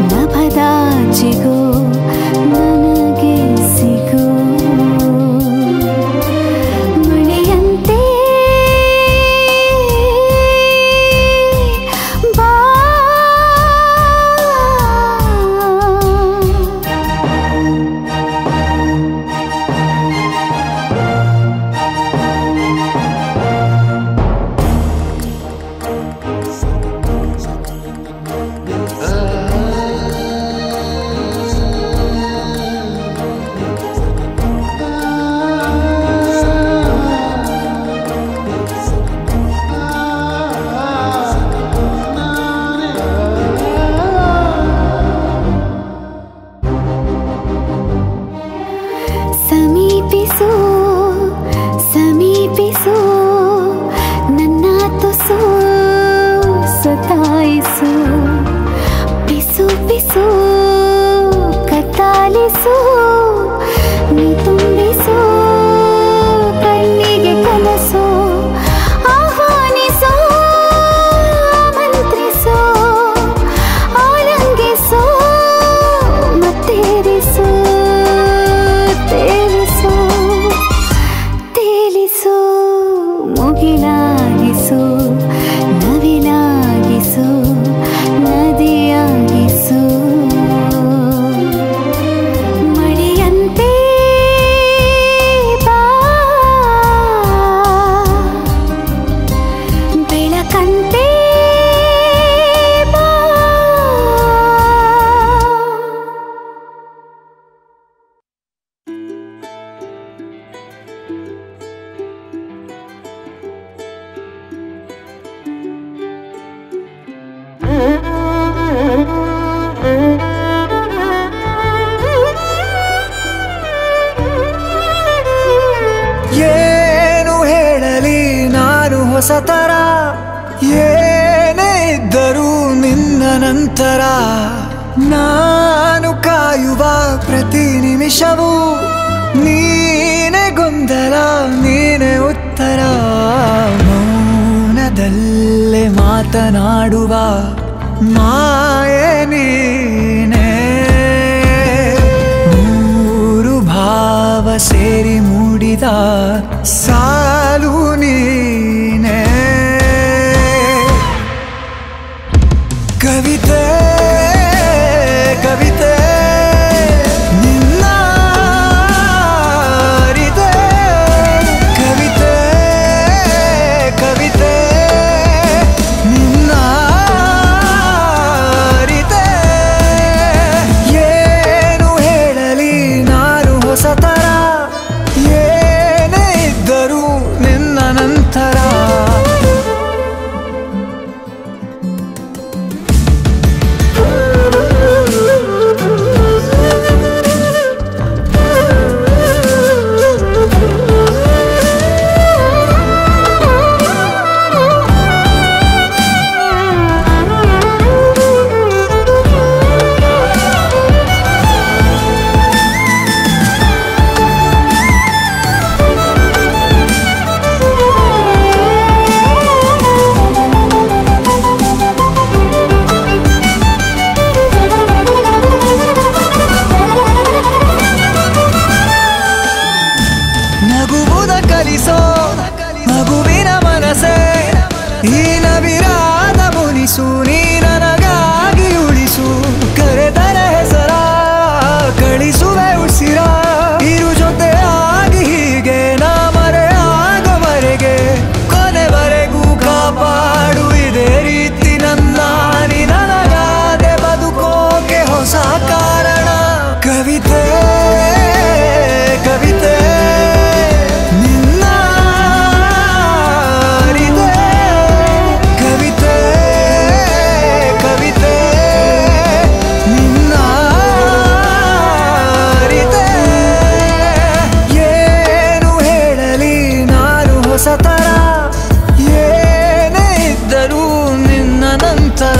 H: ನಭದಾಚೆಗೋ ನನಗೆ ಸಿಗೋ ಮಳೆಯಂತೆ ಬಾ ಸಮೀಪಿಸು ಸಮೀಪಿಸು ನನ್ನ ತುಸು ಸತಾಯಿಸು ಪಿಸು ಪಿಸು ಕತ್ತಾಲಿಸು ನೀ ತುಂಬಿಸು ಕಣ್ಣಿಗೆ ಕನಸು ಆಹ್ವಾನಿಸು ಮಂತ್ರಿಸು ಆಲಂಗಿಸು ಮತ್ತೇರಿಸು ತೇಲಿಸು ತೇಲಿಸು ಮುಗಿಲಾಗಿಸು ನವಿಲಾಗಿಸು ನದಿಯಾಗಿಸು ಮಳೆಯಂತೆ ಬಾ ಬೆಳಕಂತೆ ಬಾ
J: ಏನು ಹೇಳಲಿ ನಾನು ಹೊಸತರ ಏನೇ ಇದ್ದರೂ ನಿನ್ನ ನಂತರ ನಾನು ಕಾಯುವ ಪ್ರತಿ ನಿಮಿಷವೂ ನೀನೆ ಗೊಂದಲ ನೀನೆ ಉತ್ತರ ಮೌನದಲ್ಲೇ ಮಾತನಾಡುವ ಮಾಯೆ ನೀನೆ ಮೂರು ಭಾವ ಸೇರಿ ಮೂಡಿದ ಸಾಲು ನೀನೆ ಕವಿತೆ ಕವಿತೆ ನಿನ್ನ ಅರಿದೆ ಕವಿತೆ ಕವಿತೆ ನಿನ್ನ ಅರಿದೆ ಏನು ಹೇಳಲಿ ನಾನು ಹೊಸತರ ಏನೇ ಇದ್ದರೂ ನಿನ್ನ ಮಗುವಿನ ಮನಸೆ ಈ ನವಿರಾದ ಮುನಿಸು ನೀ ನನಗಾಗಿ ಉಳಿಸು ಕರೆದರೆ ಹೆಸರ ಕಳಿಸುವೆ ಉಸಿರ ಇರು ಜೊತೆ ಆಗಿ ಹೀಗೆ ನಾ ಮರೆ ಆಗೋವರೆಗೆ ಕೊನೆವರೆಗೂ ಕಾಪಾಡು ಇದೇ ರೀತಿ ನನ್ನ ನೀ ನನಗಾದೆ ಬದುಕೋಕೆ ಹೊಸ ಕಾರಣ ಕವಿತೆ ಕವಿತೆ ನಿನ್ನ ಅರಿತೆ ಕವಿತೆ ಕವಿತೆ ನಿನ್ನ ಅರಿತೆ ಏನು ಹೇಳಲಿ ನಾನು ಹೊಸತರ ಏನೇ ಇದ್ದರೂ ನಿನ್ನ ನಂತರ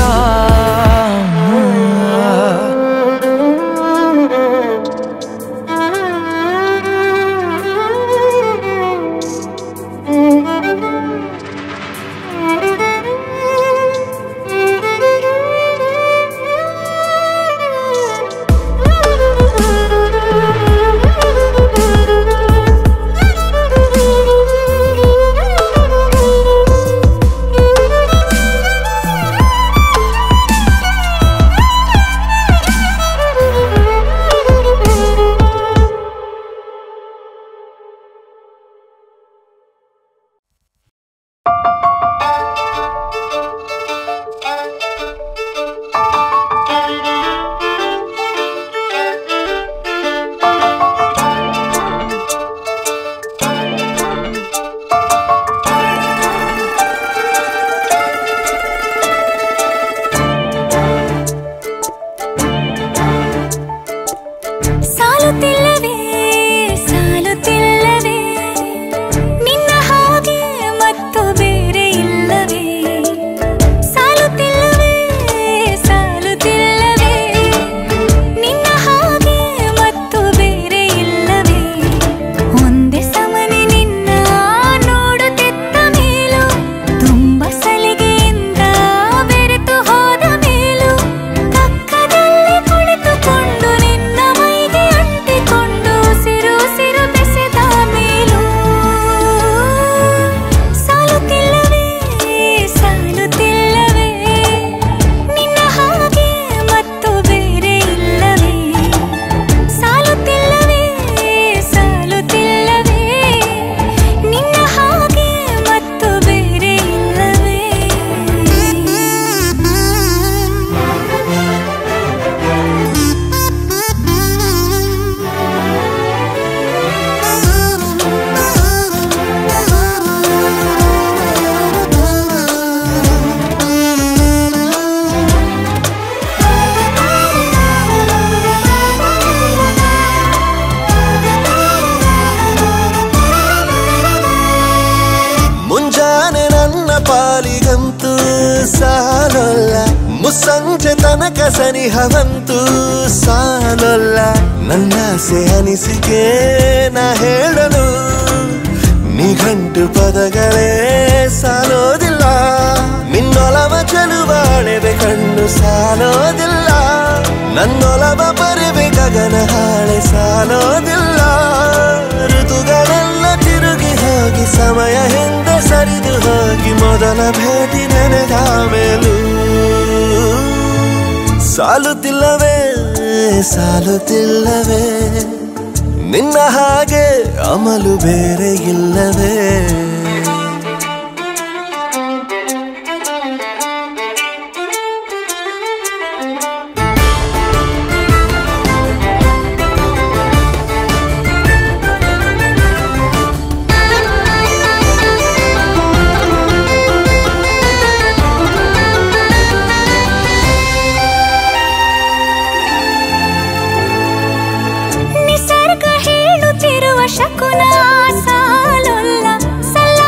G: ಮುಸ್ಸಂಜೆ ತನಕ ಸನಿಹವಂತೂ ಸಾಲೊಲ್ಲ ನನ್ನಾಸೆ ಅನಿಸಿಕೆ ನಾ ಹೇಳಲು ನಿಘಂಟು ಪದಗಳೇ ಸಾಲೋದಿಲ್ಲ ನಿನ್ನೊಲವ ಚೆಲುವಾಳೆವೆ ಕಣ್ಣು ಸಾಲೋದಿಲ್ಲ ನನ್ನೊಲವ ಬರೆವೆ ಗಗನ ಹಾಳೆ ಸಾಲೋದಿಲ್ಲ ಋತುಗಳೆಲ್ಲ ತಿರುಗಿ ಹೋಗಿ ಸಮಯ ಹಿಂದೆ ಸರಿದು ಹೋಗಿ ಮೊದಲ ಭೇಟಿ ನೆನೆದ ಮೇಲೂ ಸಾಲುತ್ತಿಲ್ಲವೇ ಸಾಲುತ್ತಿಲ್ಲವೇ ನಿನ್ನ ಹಾಗೆ ಅಮಲು ಬೇರೆ ಇಲ್ಲವೇ
B: ಶಕುನ ಸಾಲೊಲ್ಲ ಸಲ್ಲ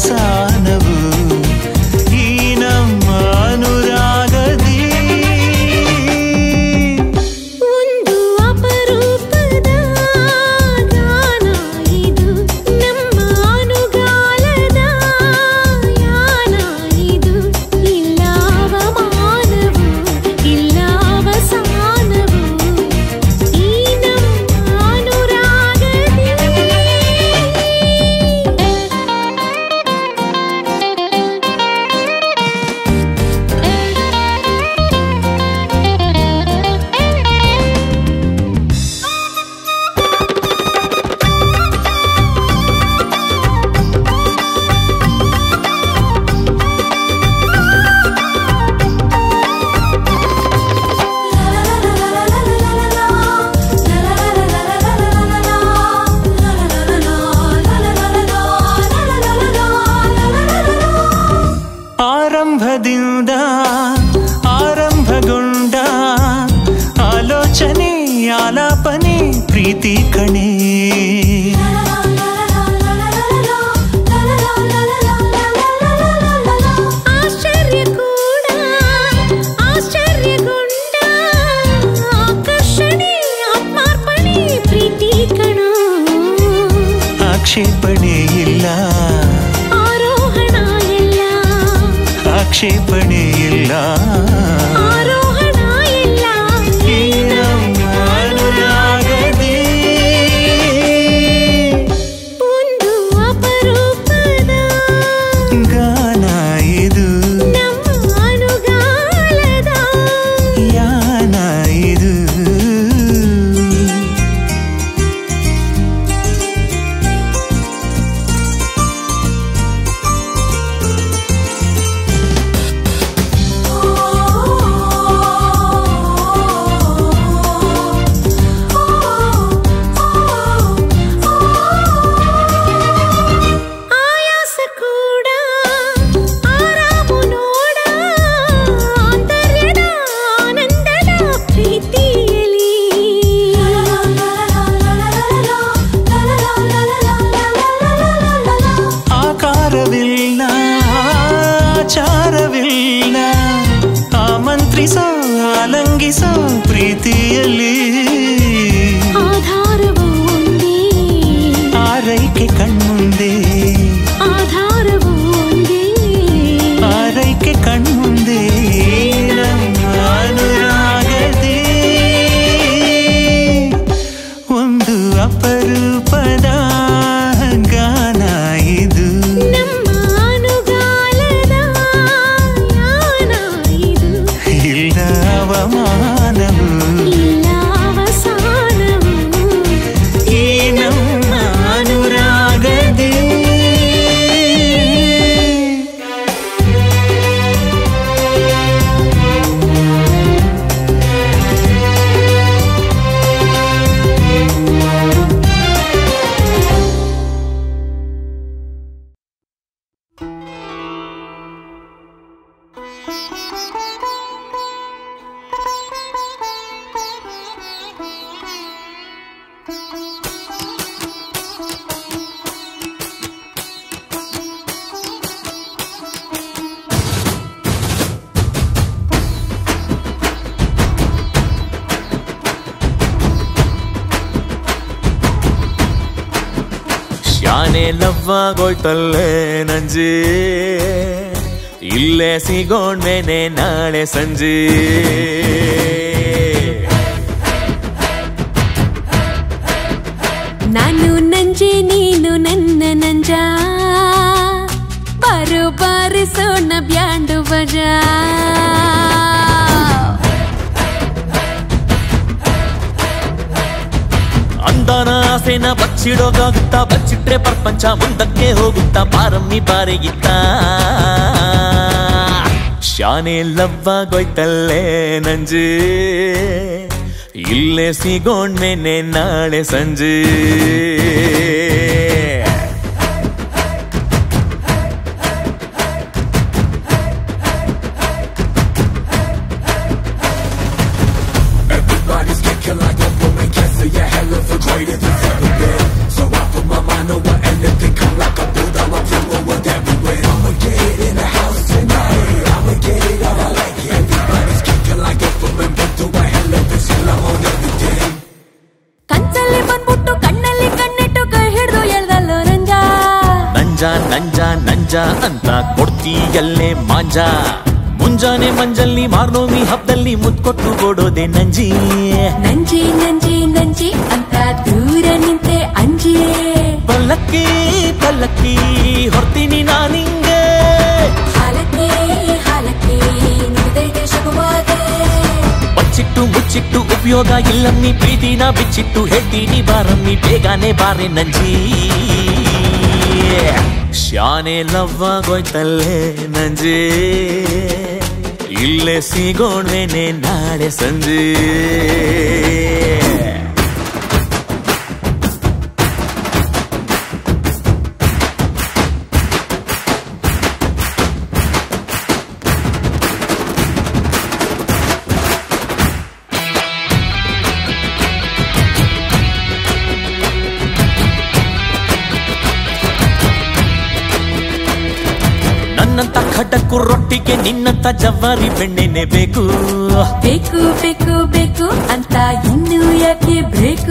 C: ಅವಸಾನವು ಈ ನಮ್ಮ ಅನುರಾಗದಿ.
K: ಒಂದು ಅಪರೂಪದ ಗಾನ ಇದು ನಮ್ಮ ಅನುಗಾಲದ ಯಾನ ಇದು. ಇಲ್ಲ ಅವಮಾನವು ಇಲ್ಲ ಅವಸಾನವು ಈ ನಮ್ಮ ಅನುರಾಗದಿ.
C: ಆರಂಭದಿಂದ ಆರಂಭಗೊಂಡ ಆಲೋಚನೆ ಆಲಾಪನೆ ಪ್ರೀತಿ ಕಣೆ.
K: ಆಶ್ಚರ್ಯ ಕೂಡ ಆಶ್ಚರ್ಯಗೊಂಡ ಆಕರ್ಷಣೆ ಆತ್ಮಾರ್ಪಣೆ ಪ್ರೀತಿ ಕಣ.
C: ಆಕ್ಷೇಪಣೆ ಇಲ್ಲ
K: ಆರೋಹಣ ಇಲ್ಲ
C: ಆಕ್ಷೇಪಣೆ ಇಲ್ಲ
K: ಆರೋಹಣ ಇಲ್ಲ
C: ಈ ನಮ್ಮ ಅನುರಾಗದಿ.
K: ಒಂದು ಅಪರೂಪದ
C: ಗಾನ ಇದು
K: ನಮ್ಮ ಅನುಗಾಲದ
C: ಯಾನ ಇದು.
K: ಆಯಾಸ ಕೂಡ ಆರಾಮು ನೋಡ ಆಂತರ್ಯದ ಆನಂದದ ಪ್ರೀತಿಯಲಿ.
C: ಆಕಾರವಿಲ್ಲ ಆಚಾರವಿಲ್ಲ ಆಮಂತ್ರಿಸೋ ಆಲಂಗಿಸೋ ಪ್ರೀತಿಯಲ್ಲಿ.
K: ಆಧಾರವು ಒಂದೇ
C: ಆರೈಕೆ ಕಣ್ಮುಂದೆ
K: ಆಧಾರವು ಒಂದೇ
C: ಆರೈಕೆ ಕಣ್ಮುಂದೆ ನಮ್ಮ ಅನುರಾಗದಿ. ಒಂದು ಅಪರೂಪದ ಗಾನ ಇದು
K: ನಮ್ಮ ಅನುಗಾಲದ ಯಾನ ಇದು.
C: ಇಲ್ಲ ಅವಮಾನವು
K: ಇಲ್ಲ ಅವಸಾನವು
C: ಈ ನಮ್ಮ ಅನುರಾಗದಿ.
L: ಶಾನೆ ಲವ್ವಾಗೋಯ್ತಲ್ಲೇ ನಂಜಿ ಇಲ್ಲೇ ಸಿಗೋಣ್ಮೇನೆ ನಾಳೆ ಸಂಜೆ.
K: ನಾನು ನಂಜೆ ನೀನು ನನ್ನ ನಂಜ ಬಾರು ಬಾರಿಸೋಣ ಬ್ಯಾಂಡು ಬಜಾ.
L: ಅಂದನ ಆಸೆನ ಬಚ್ಚಿಡೋಕಾಗುತ್ತಾ ಬಚ್ಚಿಟ್ರೆ ಪ್ರಪಂಚ ಮುಂದಕ್ಕೆ ಹೋಗುತ್ತಾ ಪಾರಮ್ಮಿ ಬಾರೆಗಿತ್ತ. ಶಾನೆ ಲವ್ವಾಗೋಯ್ತಲ್ಲೇ ನಂಜೆ ಇಲ್ಲೇ ಸಿಗೋಣ್ಮೇನೆ ನಾಳೆ ಸಂಜೆ.
A: Everybody's kicking like a woman, can't say a hell of a greater than ever been. So I put my mind over anything, come like a Buddha, I'm through with everything.
K: ಬಂದ್ಬಿಟ್ಟು ಕಣ್ಣಲ್ಲಿ ಕಣ್ಣಿಟ್ಟು ಕೈ ಹಿಡ್ದು ಎಳ್ದಲ್ಲೋ ನಂಜ
L: ನಂಜ ನಂಜ ನಂಜ ಅಂತ ಕೊಡ್ತೀಯಲ್ಲೇ ಮಾಂಜ ಮುಂಜಾನೆ ಮಂಜಲ್ಲಿ ಮಾರ್ನೋಮಿ ಹಬ್ಬದಲ್ಲಿ ಮುತ್ಕೊಟ್ಟು ಓಡೋದೆ ನಂಜಿ
K: ನಂಜಿ ನಂಜಿ ನಂಜಿ ಅಂತ ದೂರ ನಿಂತೆ ಅಂಜಿ
L: ಪಲ್ಲಕ್ಕಿ ಪಲ್ಲಕ್ಕಿ ಹೊರ್ತೀನಿ ನಾನಿಂಗೆ
K: ಹಾಲಕ್ಕೆ ಹಾಲಕ್ಕೆ ನುಡಿದೈತೆ ಶುಭವಾದೆ
L: ಬಚ್ಚಿಟ್ಟು ಮುಚ್ಚಿಟ್ಟು ಉಪಯೋಗ ಇಲ್ಲಮ್ಮಿ ಪ್ರೀತಿನ ಬಿಚ್ಚಿಟ್ಟು ಹೇಳ್ತೀನಿ ಬಾರಮ್ಮಿ ಬೇಗನೆ ಬಾರೆ ನಂಜಿ ಶಾನೆ ಲವ್ವಾಗೋಯ್ತಲ್ಲೇ ನಂಜಿ ಇಲ್ಲೇ ಸಿಗೋಣ್ವೇನೆ ನಾಳೆ ಸಂಜೆ ನನ್ನಂತ ಖಡಕ್ಕು ರೊಟ್ಟಿಗೆ ನಿನ್ನಂತ ಜವಾರಿ ಬೆಣ್ಣೆನೆ ಬೇಕು
K: ಬೇಕು ಬೇಕು ಬೇಕು ಅಂತ ಇನ್ನು ಯಾಕೆ ಬೇಕು